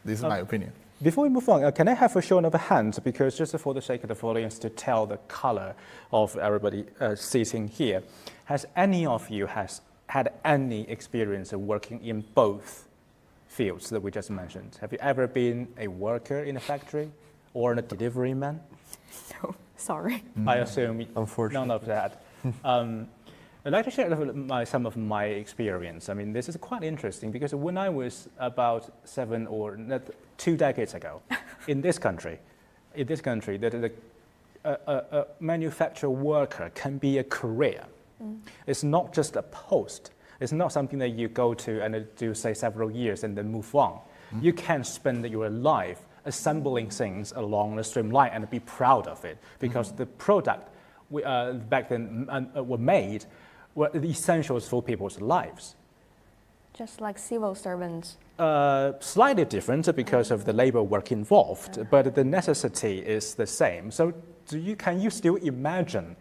This is my opinion. Before we move on, can I have a show of hands? Because just for the sake of the audience to tell the color of everybody sitting here, has any of you had any experience of working in both fields that we just mentioned? Have you ever been a worker in a factory or a delivery man? No, sorry. I assume none of that. I'd like to share some of my experience. I mean, this is quite interesting because when I was about 2 decades ago, in this country, that a manufacturer worker can be a career. It's not just a post. It's not something that you go to and do, say, several years and then move on. You can spend your life assembling things along the streamline and be proud of it, because the product back then were made were the essentials for people's lives. Just like civil servants. Slightly different because of the labor work involved, but the necessity is the same. So can you still imagine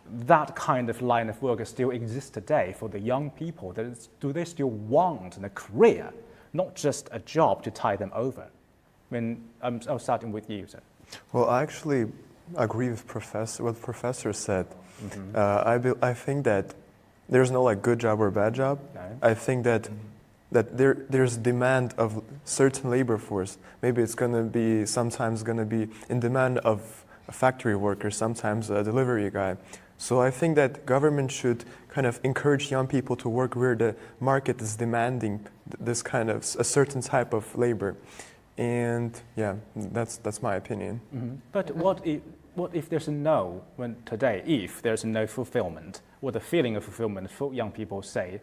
that kind of line of work still exists today for the young people? Do they still want a career not just a job to tie them over. I mean, I'm starting with you, sir. Well, I actually agree with what the professor said. I think that there's no like good job or bad job. No. I think that there's demand of certain labor force. Maybe it's sometimes gonna be in demand of a factory worker, sometimes a delivery guy. So I think that government should kind of encourage young people to work where the market is demanding this kind of a certain type of labor. And yeah, that's my opinion. But what if there's if there's no fulfillment, or the feeling of fulfillment for young people, say,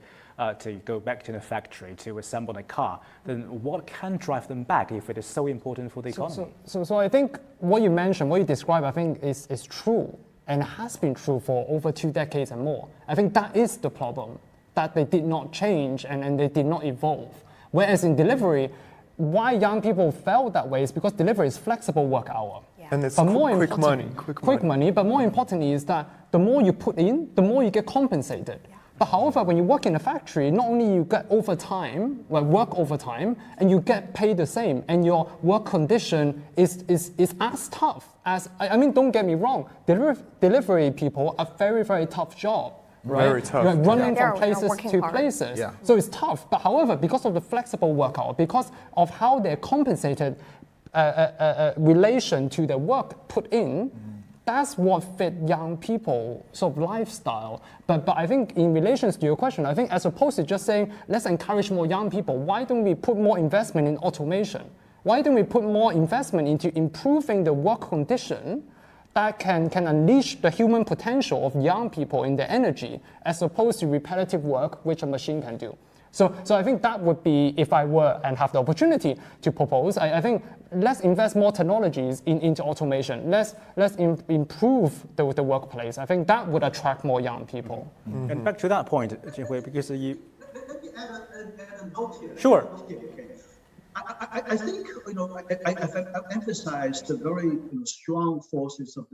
to go back to the factory to assemble a car, then what can drive them back if it is so important for the economy? So I think what you mentioned, what you described, I think is true and has been true for over 2 decades and more. I think that is the problem, that they did not change and they did not evolve. Whereas in delivery, why young people felt that way is because delivery is flexible work hour. And it's quick money. But more importantly is that the more you put in, the more you get compensated. But however, when you work in a factory, not only you get overtime, work overtime, and you get paid the same, and your work condition is as tough as, I mean, don't get me wrong, delivery people are very, very tough job. Right? Very tough. You're running from places to places. Yeah. So it's tough. But however, because of the flexible work hour, because of how they're compensated relation to the work put in, that's what fit young people sort of lifestyle. But I think in relation to your question, I think as opposed to just saying, let's encourage more young people, why don't we put more investment in automation? Why don't we put more investment into improving the work condition that can unleash the human potential of young people in their energy, as opposed to repetitive work, which a machine can do. So I think that would be, if I were and have the opportunity to propose, I think let's invest more technologies into automation. Let's improve the workplace. I think that would attract more young people. And back to that point, Jinhui, because you... Let me add a note here. Sure. I think I've emphasized the very strong forces of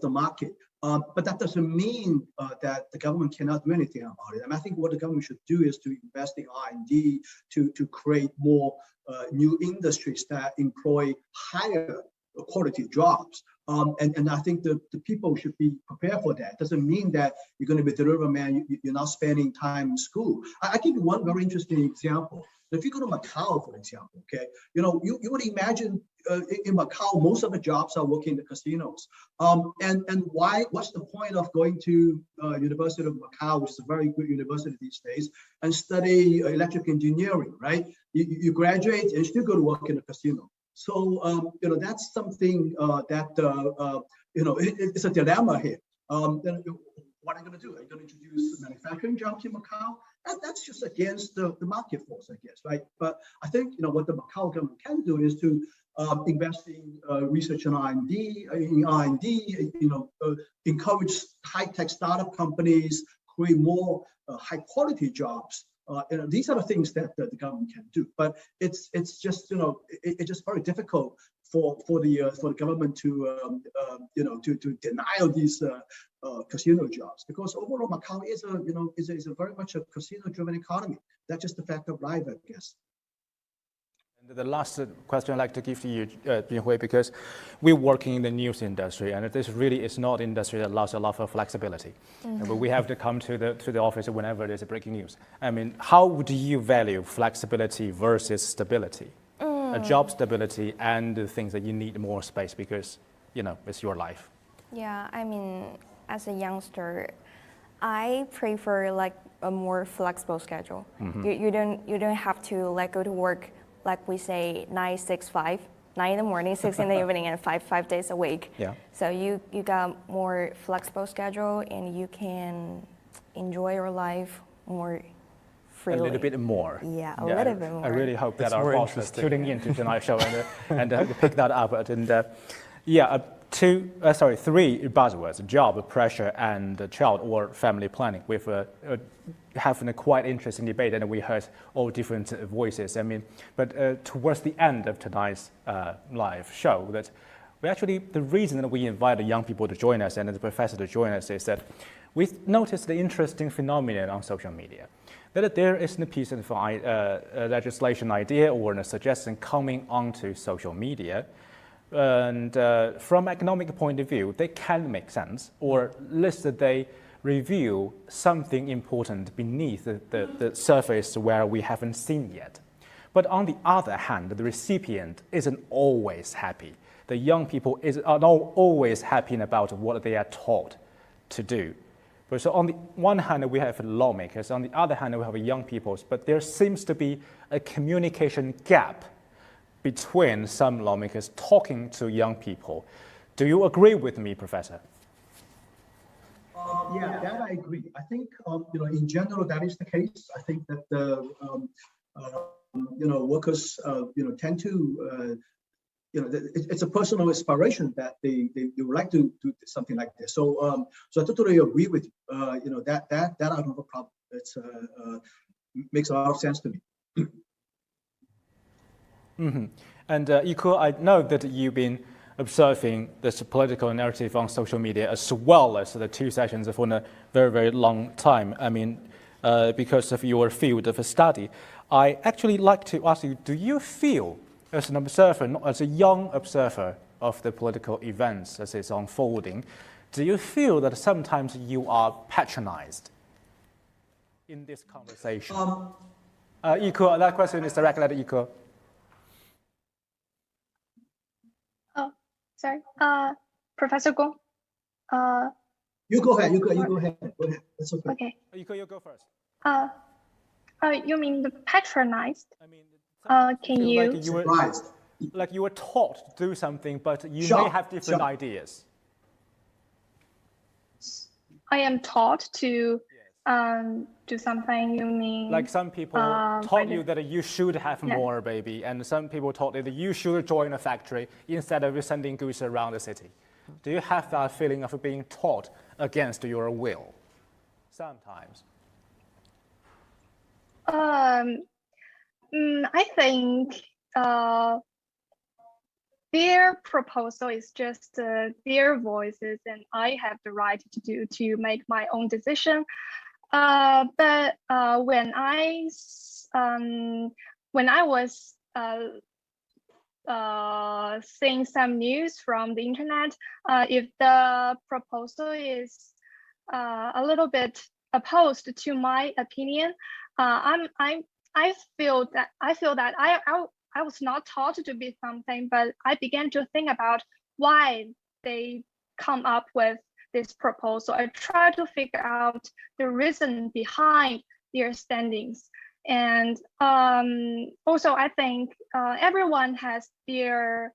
the market, but that doesn't mean that the government cannot do anything about it. I think what the government should do is to invest in R&D to create more new industries that employ higher quality jobs. And I think the people should be prepared for that. It doesn't mean that you're going to be a delivery man, you're not spending time in school. I give you one very interesting example. If you go to Macau, for example, okay, you would imagine in Macau, most of the jobs are working in the casinos. And what's the point of going to University of Macau, which is a very good university these days, and study electrical engineering, right? You graduate and you still go to work in a casino. So, that's something that, it's a dilemma here. Then what are you going to do? Are you going to introduce manufacturing jobs in Macau? And that's just against the market force, I guess, right? But I think, what the Macau government can do is to invest in research and R&D, encourage high-tech startup companies, create more high-quality jobs. These are the things that the government can do, but it's just it's just very difficult for the government to deny these casino jobs, because overall Macau is a very much a casino-driven economy. That's just the fact of life, I guess. The last question I'd like to give to you, Jinhui, because we're working in the news industry, and this really is not an industry that allows a lot of flexibility. But we have to come to the office whenever there's a breaking news. I mean, how do you value flexibility versus stability? A job stability and the things that you need more space because, it's your life. Yeah, I mean, as a youngster, I prefer like a more flexible schedule. You don't have to go to work, like we say 9, 6, 5, 9 in the morning, 6 in the evening, and 5 days a week. Yeah. So you got more flexible schedule, and you can enjoy your life more freely. A little bit more. Yeah, a little bit more. I really hope that our bosses tuning into tonight's show and pick that up. And 3 buzzwords: job, pressure, and child or family planning. We've having a quite interesting debate, and we heard all different voices. I mean, but towards the end of tonight's live show, that the reason that we invited young people to join us and the professor to join us is that we've noticed the interesting phenomenon on social media. that there is a piece of legislation idea or a suggestion coming onto social media. And from economic point of view, they can make sense, or at least they reveal something important beneath the surface where we haven't seen yet. But on the other hand, the recipient isn't always happy. The young people are not always happy about what they are taught to do. But so on the one hand, we have lawmakers, on the other hand, we have young people, but there seems to be a communication gap between some lawmakers talking to young people. Do you agree with me, Professor? Yeah, that I agree. I think, in general, that is the case. I think that the, workers, tend to, it's a personal inspiration that they would like to do something like this. So, so I totally agree with you. That I don't have a problem. It's makes a lot of sense to me. Mm-hmm. And Yiku, I know that you've been observing this political narrative on social media as well as the two sessions for a very, very long time. I mean, because of your field of study. I actually like to ask you, do you feel as an observer, as a young observer of the political events as it's unfolding, do you feel that sometimes you are patronized in this conversation? Yiku, that question is directly at Yiku. Sorry, Professor Gong. You go ahead. You go ahead. Go ahead. That's okay. Okay. You go first. You mean the patronized? I mean, can you? Like you were taught to do something, but you may have different ideas. I am taught to do something. You mean? Like some people taught you that you should have more, baby, and some people taught you that you should join a factory instead of sending goods around the city. Do you have that feeling of being taught against your will? Sometimes. I think their proposal is just their voices, and I have the right to make my own decision. But when I was seeing some news from the internet, if the proposal is a little bit opposed to my opinion, I feel that I was not taught to be something, but I began to think about why they come up with this proposal. I try to figure out the reason behind their standings. And also, I think everyone has their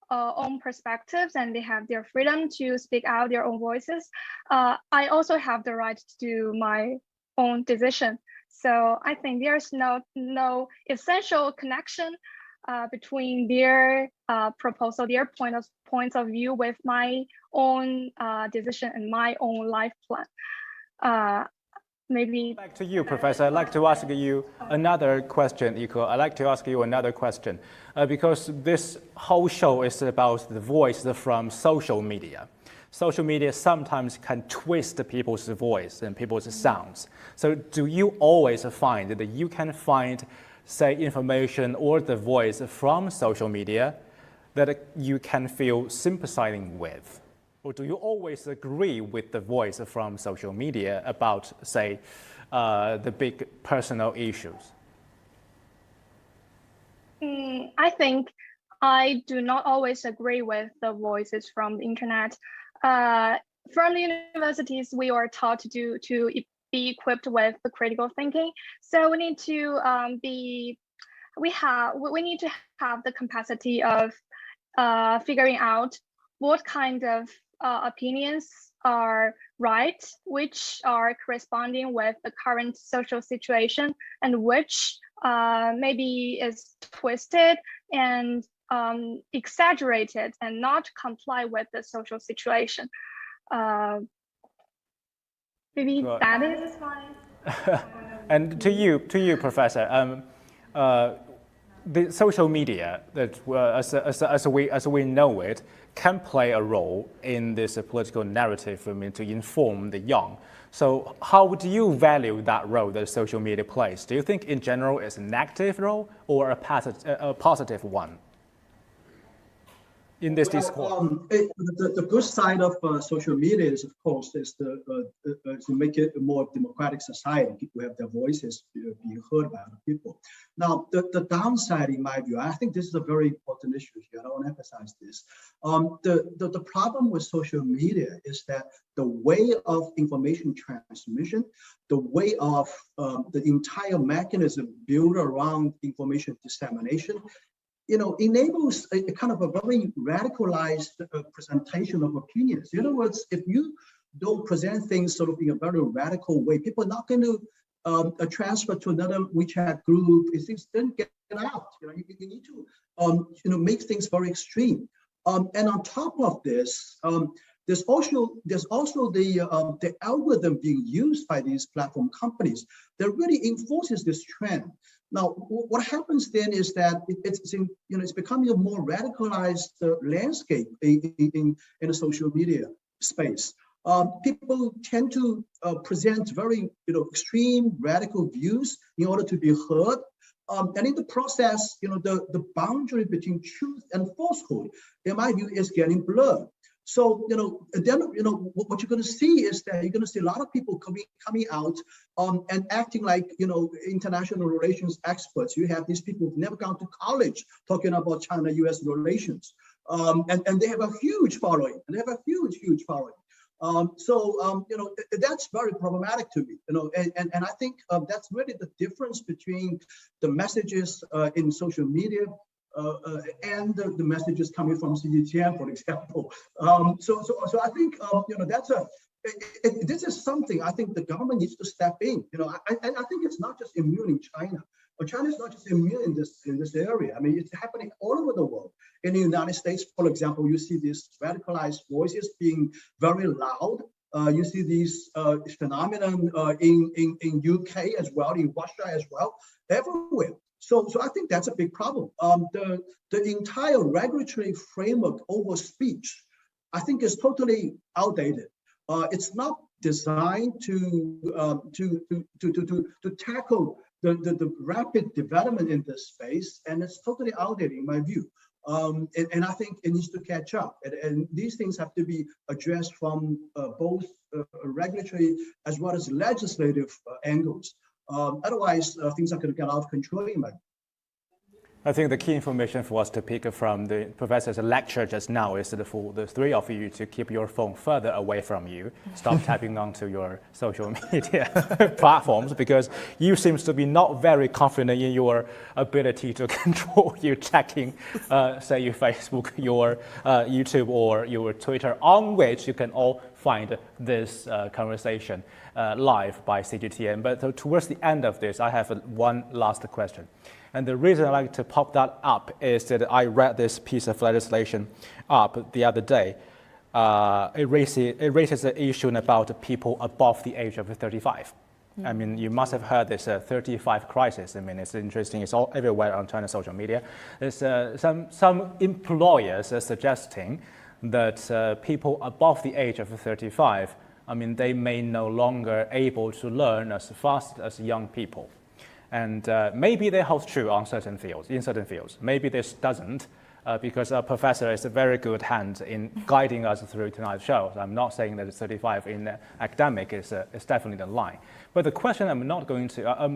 own perspectives and they have their freedom to speak out their own voices. I also have the right to do my own decision. So I think there's no essential connection between their proposal, their points of view with my own decision and my own life plan. Maybe back to you, Professor. I'd like to ask you another question, Yiku. I'd like to ask you another question because this whole show is about the voice from social media. Social media sometimes can twist people's voice and people's sounds. So do you always find that you can find, say, information or the voice from social media that you can feel sympathizing with? Or do you always agree with the voice from social media about, say, the big personal issues? I think I do not always agree with the voices from the internet. From the universities, we are taught to be equipped with the critical thinking. So we need to we need to have the capacity of figuring out what kind of opinions are right, which are corresponding with the current social situation, and which maybe is twisted and exaggerated and not comply with the social situation. Maybe that is fine. And to you, Professor, the social media that as we know it can play a role in this political narrative, to inform the young. So how would you value that role that social media plays? Do you think in general it's a negative role or a positive one in this discourse? The good side of social media is, of course, is to make it a more democratic society. People have their voices being heard by other people. Now, the downside, in my view, I think this is a very important issue here. I want to emphasize this. The problem with social media is that the way of information transmission, the way of the entire mechanism built around information dissemination, enables a kind of a very radicalized presentation of opinions. In other words, if you don't present things sort of in a very radical way, people are not going to transfer to another WeChat group. If things don't get out, you need to make things very extreme. And on top of this, there's also the algorithm being used by these platform companies that really enforces this trend. Now, what happens then is that it's becoming a more radicalized landscape in the social media space. People tend to present very extreme radical views in order to be heard. And in the process, the boundary between truth and falsehood, in my view, is getting blurred. So, then, what you're going to see is that you're going to see a lot of people coming out and acting like, international relations experts. You have these people who've never gone to college talking about China-US relations. And they have a huge following. Huge following. That's very problematic to me, and I think that's really the difference between the messages in social media and the messages coming from CGTN, for example. So I think this is something I think the government needs to step in. And I think it's not just immune in China. But China is not just immune in this area. I mean, it's happening all over the world. In the United States, for example, you see these radicalized voices being very loud. You see these phenomenon in UK as well, in Russia as well, everywhere. So I think that's a big problem. The entire regulatory framework over speech, I think, is totally outdated. It's not designed to tackle the rapid development in this space, and it's totally outdated in my view. And I think it needs to catch up. And these things have to be addressed from both regulatory as well as legislative angles. Otherwise, things are going to get out of control in my view. I think the key information for us to pick from the professor's lecture just now is for the three of you to keep your phone further away from you. Stop tapping onto your social media platforms, because you seem to be not very confident in your ability to control you checking, say, your Facebook, your YouTube, or your Twitter, on which you can all find this conversation live by CGTN. But towards the end of this, I have one last question. And the reason I like to pop that up is that I read this piece of legislation up the other day. It raises the issue about people above the age of 35. I mean, you must have heard this 35 crisis. I mean, it's interesting. It's all everywhere on China's social media. There's some employers are suggesting that people above the age of 35, I mean, they may no longer able to learn as fast as young people. And maybe they hold true in certain fields. Maybe this doesn't, because our professor is a very good hand in guiding us through tonight's show. So I'm not saying that 35 in academic is definitely the line. But the question I'm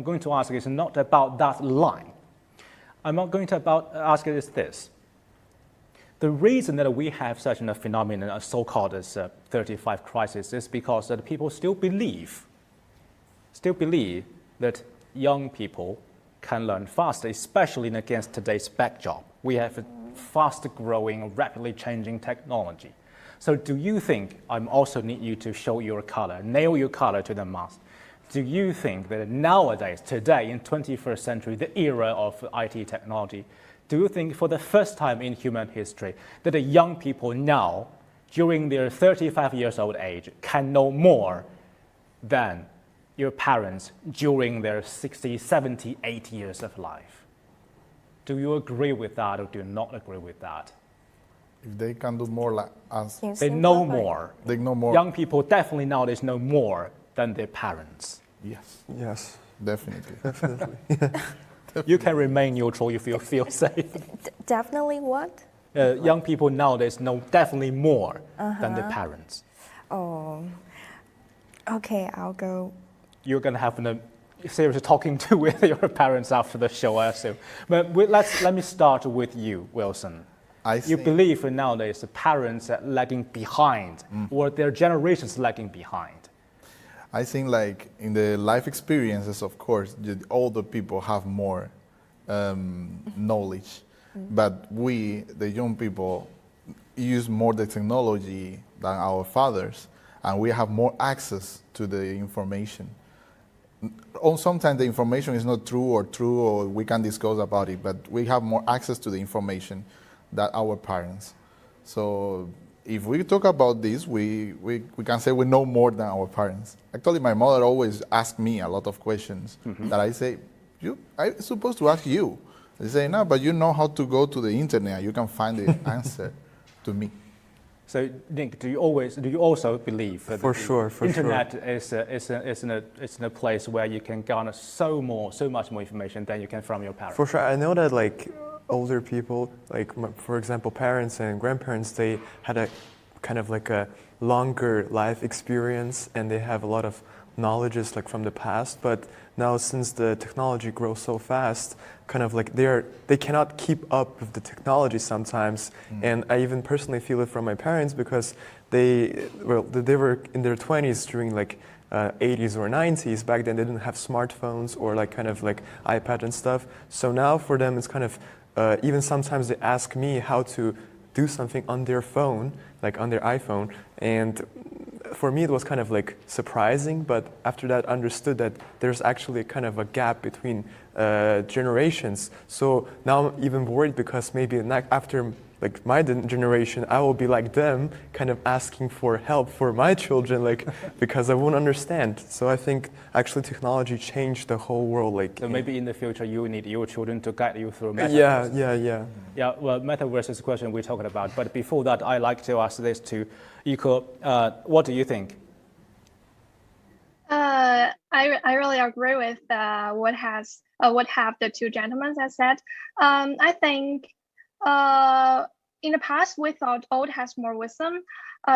going to ask is not about that line. I'm not going to ask it is this. The reason that we have such a phenomenon, a so-called as 35 crisis, is because that people still believe that young people can learn faster, especially against today's backdrop. We have a fast-growing, rapidly changing technology. So do you think, I also need you to show your color, nail your color to the mast. Do you think that nowadays, today, in 21st century, the era of IT technology, do you think for the first time in human history that the young people now, during their 35 years old age, can know more than your parents during their 60, 70, 80 years of life? Do you agree with that or do you not agree with that? If they can do more like us. They know more. They know more. Young people definitely nowadays know more than their parents? Yes. Definitely. Definitely. You can remain neutral if you feel safe. Definitely what? Young people nowadays know definitely more than their parents. Oh, okay, I'll go. You're going to have a serious talking to with your parents after the show, I assume. But let me start with you, Wilson. You believe nowadays the parents are lagging behind, or their generations lagging behind? I think like in the life experiences, of course, the older people have more knowledge, but we, the young people, use more the technology than our fathers, and we have more access to the information. Sometimes the information is not true, or we can discuss about it, but we have more access to the information than our parents. So if we talk about this, we can say we know more than our parents. Actually, my mother always asks me a lot of questions that I say, I'm supposed to ask you. They say, no, but you know how to go to the internet. You can find the answer to me. So, Nick, do you also believe that the internet is in a place where you can garner so much more information than you can from your parents? For sure, I know that like older people, like for example, parents and grandparents, they had a kind of like a longer life experience, and they have a lot of knowledges like from the past. But now, since the technology grows so fast, kind of like they cannot keep up with the technology sometimes. And I even personally feel it from my parents, because they were in their 20s during like 80s or 90s. Back then they didn't have smartphones or like kind of like iPad and stuff. So now for them it's kind of even sometimes they ask me how to do something on their phone, like on their iPhone, and for me it was kind of like surprising, but after that understood that there's actually kind of a gap between generations. So now I'm even worried, because maybe after like my generation, I will be like them, kind of asking for help for my children, like because I won't understand. So I think actually technology changed the whole world. Like, so maybe in the future you need your children to guide you through metaverse. Yeah. Well, metaverse is a question we're talking about. But before that, I like to ask this to Yuko. What do you think? I really agree with what have the two gentlemen have said. I think in the past we thought old has more wisdom,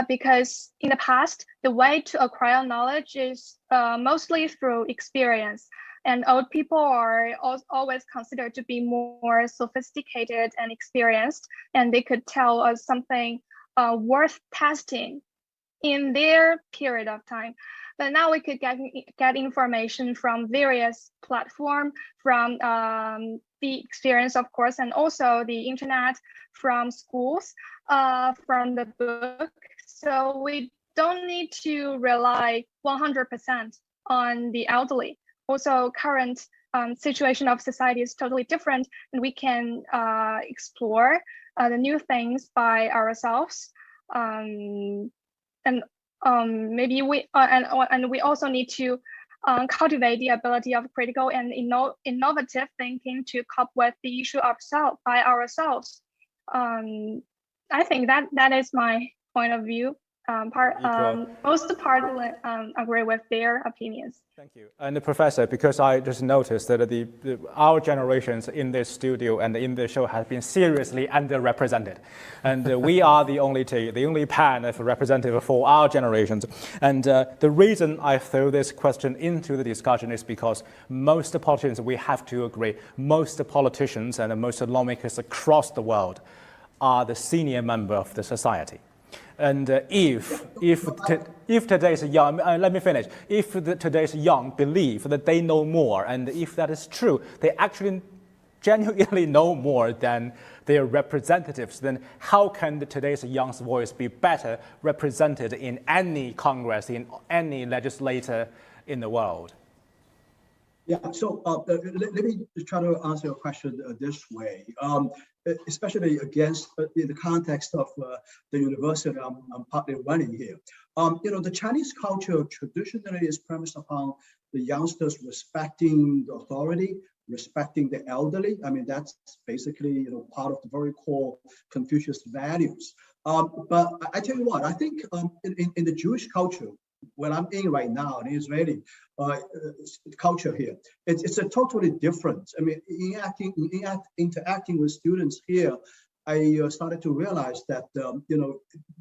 because in the past the way to acquire knowledge is mostly through experience, and old people are always considered to be more sophisticated and experienced, and they could tell us something worth testing in their period of time. But now we could get information from various platforms, from the experience, of course, and also the internet, from schools, from the book. So we don't need to rely 100% on the elderly. Also, current situation of society is totally different, and we can explore the new things by ourselves. Maybe we also need to cultivate the ability of critical and innovative thinking to cope with the issue by ourselves. I think that is my point of view. Most agree with their opinions. Thank you. And the professor, because I just noticed that our generations in this studio and in the show have been seriously underrepresented, and we are the only panel representative for our generations. And the reason I throw this question into the discussion is because most politicians, we have to agree, most politicians and most lawmakers across the world are the senior member of the society. And if today's young, let me finish. If today's young believe that they know more, and if that is true, they actually genuinely know more than their representatives, then how can today's young's voice be better represented in any Congress, in any legislature in the world? Yeah, so let me try to answer your question this way. Especially against in the context of the university I'm partly running here. The Chinese culture traditionally is premised upon the youngsters respecting the authority, respecting the elderly. I mean, that's basically part of the very core Confucius values. But I tell you what, I think in the Jewish culture, what I'm in right now, the Israeli culture here, it's a totally different. I mean, interacting with students here, I started to realize that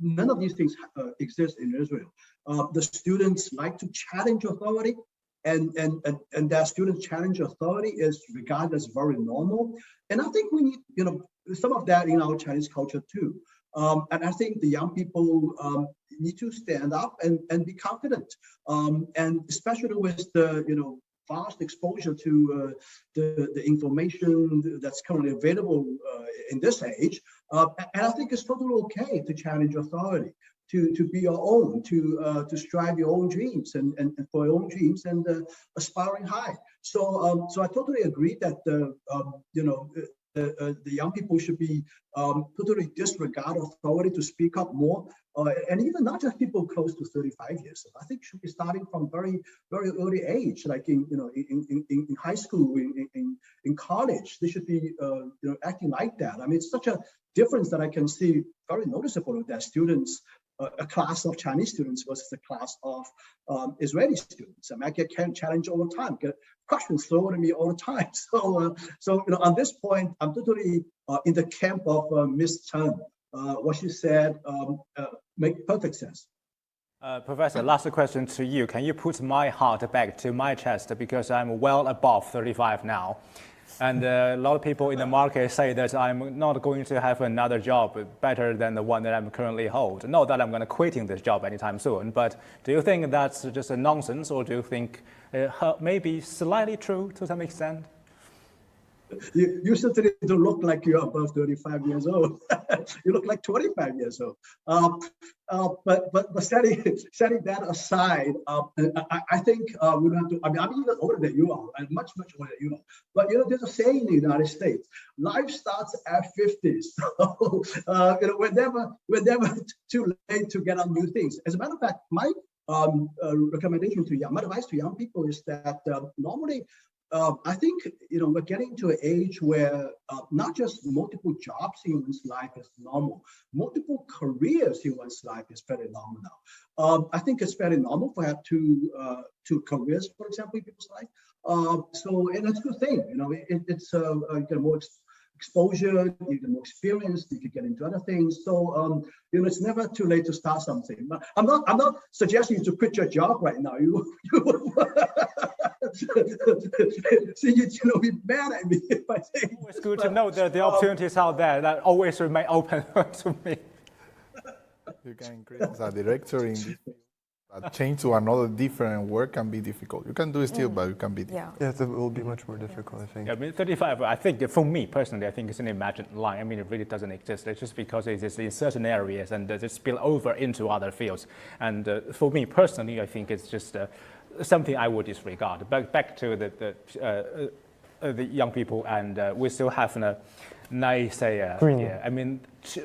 none of these things exist in Israel. The students like to challenge authority, and that students challenge authority is regarded as very normal. And I think we need some of that in our Chinese culture too. And I think the young people need to stand up and be confident, and especially with the vast exposure to the information that's currently available in this age. And I think it's totally okay to challenge authority, to be your own, to strive your own dreams and for your own dreams and aspiring high. So I totally agree that the young people should be totally disregard authority to speak up more, and even not just people close to 35 years. I think should be starting from very, very early age, like in high school, in college. They should be acting like that. I mean, it's such a difference that I can see very noticeable with that students. A class of Chinese students versus a class of Israeli students. I mean, I get challenged all the time, get questions thrown at me all the time. So on this point, I'm totally in the camp of Ms. Chen. What she said makes perfect sense. Professor, last question to you. Can you put my heart back to my chest, because I'm well above 35 now? And a lot of people in the market say that I'm not going to have another job better than the one that I'm currently hold. Not that I'm going to quitting this job anytime soon, but do you think that's just a nonsense, or do you think maybe slightly true to some extent? You certainly don't look like you're above 35 years old. You look like 25 years old. But setting that aside, I think we don't have to. I mean, I'm even older than you are. I'm much older than you are. But there's a saying in the United States: life starts at 50. So we're never too late to get on new things. As a matter of fact, my recommendation to my advice to young people is that normally. I think we're getting to an age where not just multiple jobs in one's life is normal, multiple careers in one's life is very normal now. I think it's very normal for have two careers, for example, in people's life. And that's a good thing. It's you get more exposure, you get more experience, you can get into other things. So it's never too late to start something. But I'm not suggesting you to quit your job right now. So you'll be mad at me if I say. It's good to know that the opportunities out there that always remain open to me. You can increase as a director in this field. Change to another different work can be difficult. You can do it still, but it can be difficult. Yeah, it will be much more difficult, I think. I mean, 35, I think, for me personally, I think it's an imagined line. I mean, it really doesn't exist. It's just because it is in certain areas and it spill over into other fields. And for me personally, I think it's just something I would disregard. But back to the young people, and we still have a nice, I mean,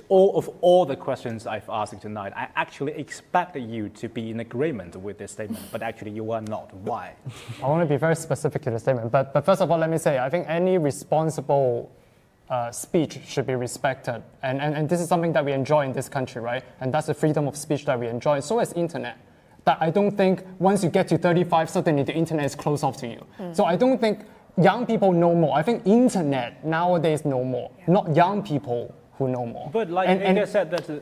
all the questions I've asked tonight, I actually expected you to be in agreement with this statement, but actually you are not. Why? I want to be very specific to the statement, but first of all, let me say, I think any responsible speech should be respected, and this is something that we enjoy in this country, right? And that's the freedom of speech that we enjoy. So is internet. That I don't think once you get to 35, suddenly the internet is closed off to you. So I don't think young people know more. I think internet nowadays know more, not young people who know more. But like Inga said, that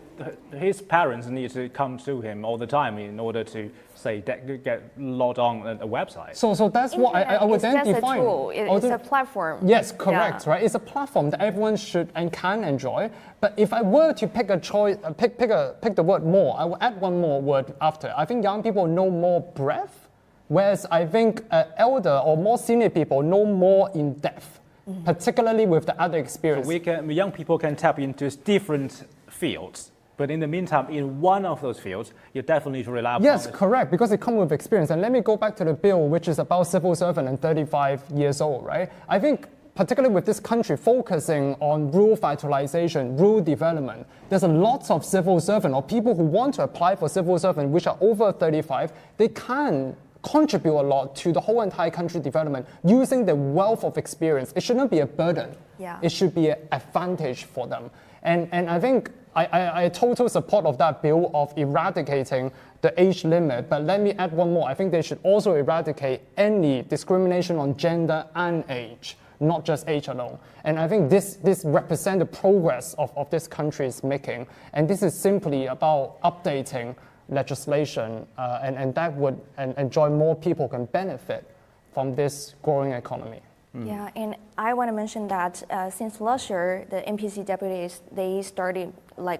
his parents need to come to him all the time in order to say get logged on a website. So that's what I would then define. It's just a tool. It's a platform. Yes, correct. Right. It's a platform that everyone should and can enjoy. But if I were to pick a choice, pick the word more, I will add one more word after. I think young people know more breadth, whereas I think elder or more senior people know more in depth. Particularly with the other experience. So young people can tap into different fields, but in the meantime, in one of those fields, you definitely need to rely upon. Yes, correct, because it comes with experience. And let me go back to the bill, which is about civil servant and 35 years old, right? I think particularly with this country focusing on rural vitalization, rural development, there's a lot of civil servant or people who want to apply for civil servant which are over 35, they can contribute a lot to the whole entire country development using the wealth of experience. It shouldn't be a burden. Yeah. It should be an advantage for them. And I think I total support of that bill of eradicating the age limit, but let me add one more. I think they should also eradicate any discrimination on gender and age, not just age alone. And I think this represents the progress of this country is making. And this is simply about updating legislation, and that would enjoy more people can benefit from this growing economy. Yeah, and I want to mention that since last year, the NPC deputies, they started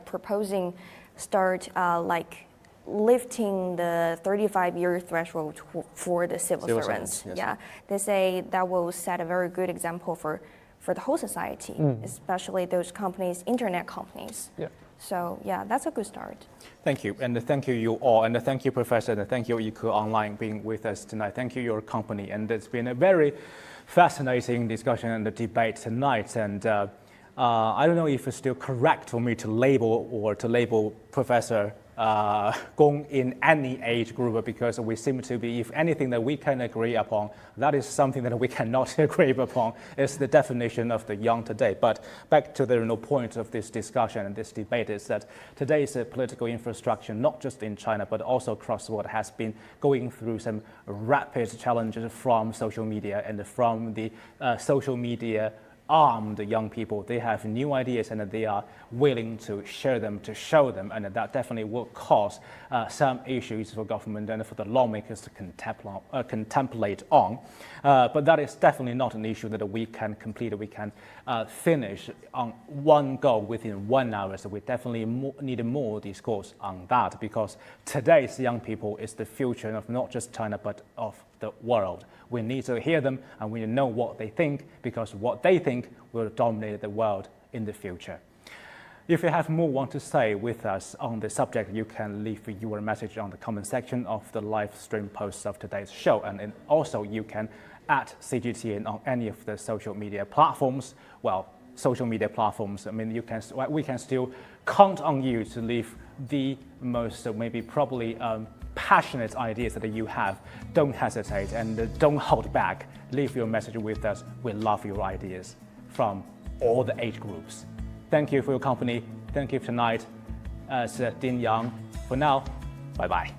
proposing lifting the 35-year threshold for the civil servants. Yes. Yeah, they say that will set a very good example for the whole society, especially those companies, internet companies. Yeah. So yeah, that's a good start. Thank you, and thank you all, and thank you, Professor, and thank you, Yiku Online, being with us tonight. Thank you, your company, and it's been a very fascinating discussion and the debate tonight. And I don't know if it's still correct for me to label Professor Gong in any age group, because we seem to be, if anything that we can agree upon, that is something that we cannot agree upon. It's the definition of the young today. But back to the point of this discussion and this debate is that today's political infrastructure, not just in China, but also across the world, has been going through some rapid challenges from social media and from the social media armed young people. They have new ideas and they are willing to share them, to show them, and that definitely will cause some issues for government and for the lawmakers to contemplate on. But that is definitely not an issue that we can complete, we can finish on one go within 1 hour. So we definitely need more discourse on that, because today's young people is the future of not just China, but of the world. We need to hear them and we need to know what they think, because what they think will dominate the world in the future. If you have more want to say with us on the subject, you can leave your message on the comment section of the live stream posts of today's show. And also you can add CGTN on any of the social media platforms. Well, social media platforms, I mean, we can still count on you to leave the most probably passionate ideas that you have. Don't hesitate and don't hold back. Leave your message with us. We love your ideas from all the age groups. Thank you for your company. Thank you tonight. It's Dean Yang. For now, bye-bye.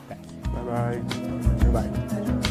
Thank you. Bye-bye. Bye-bye.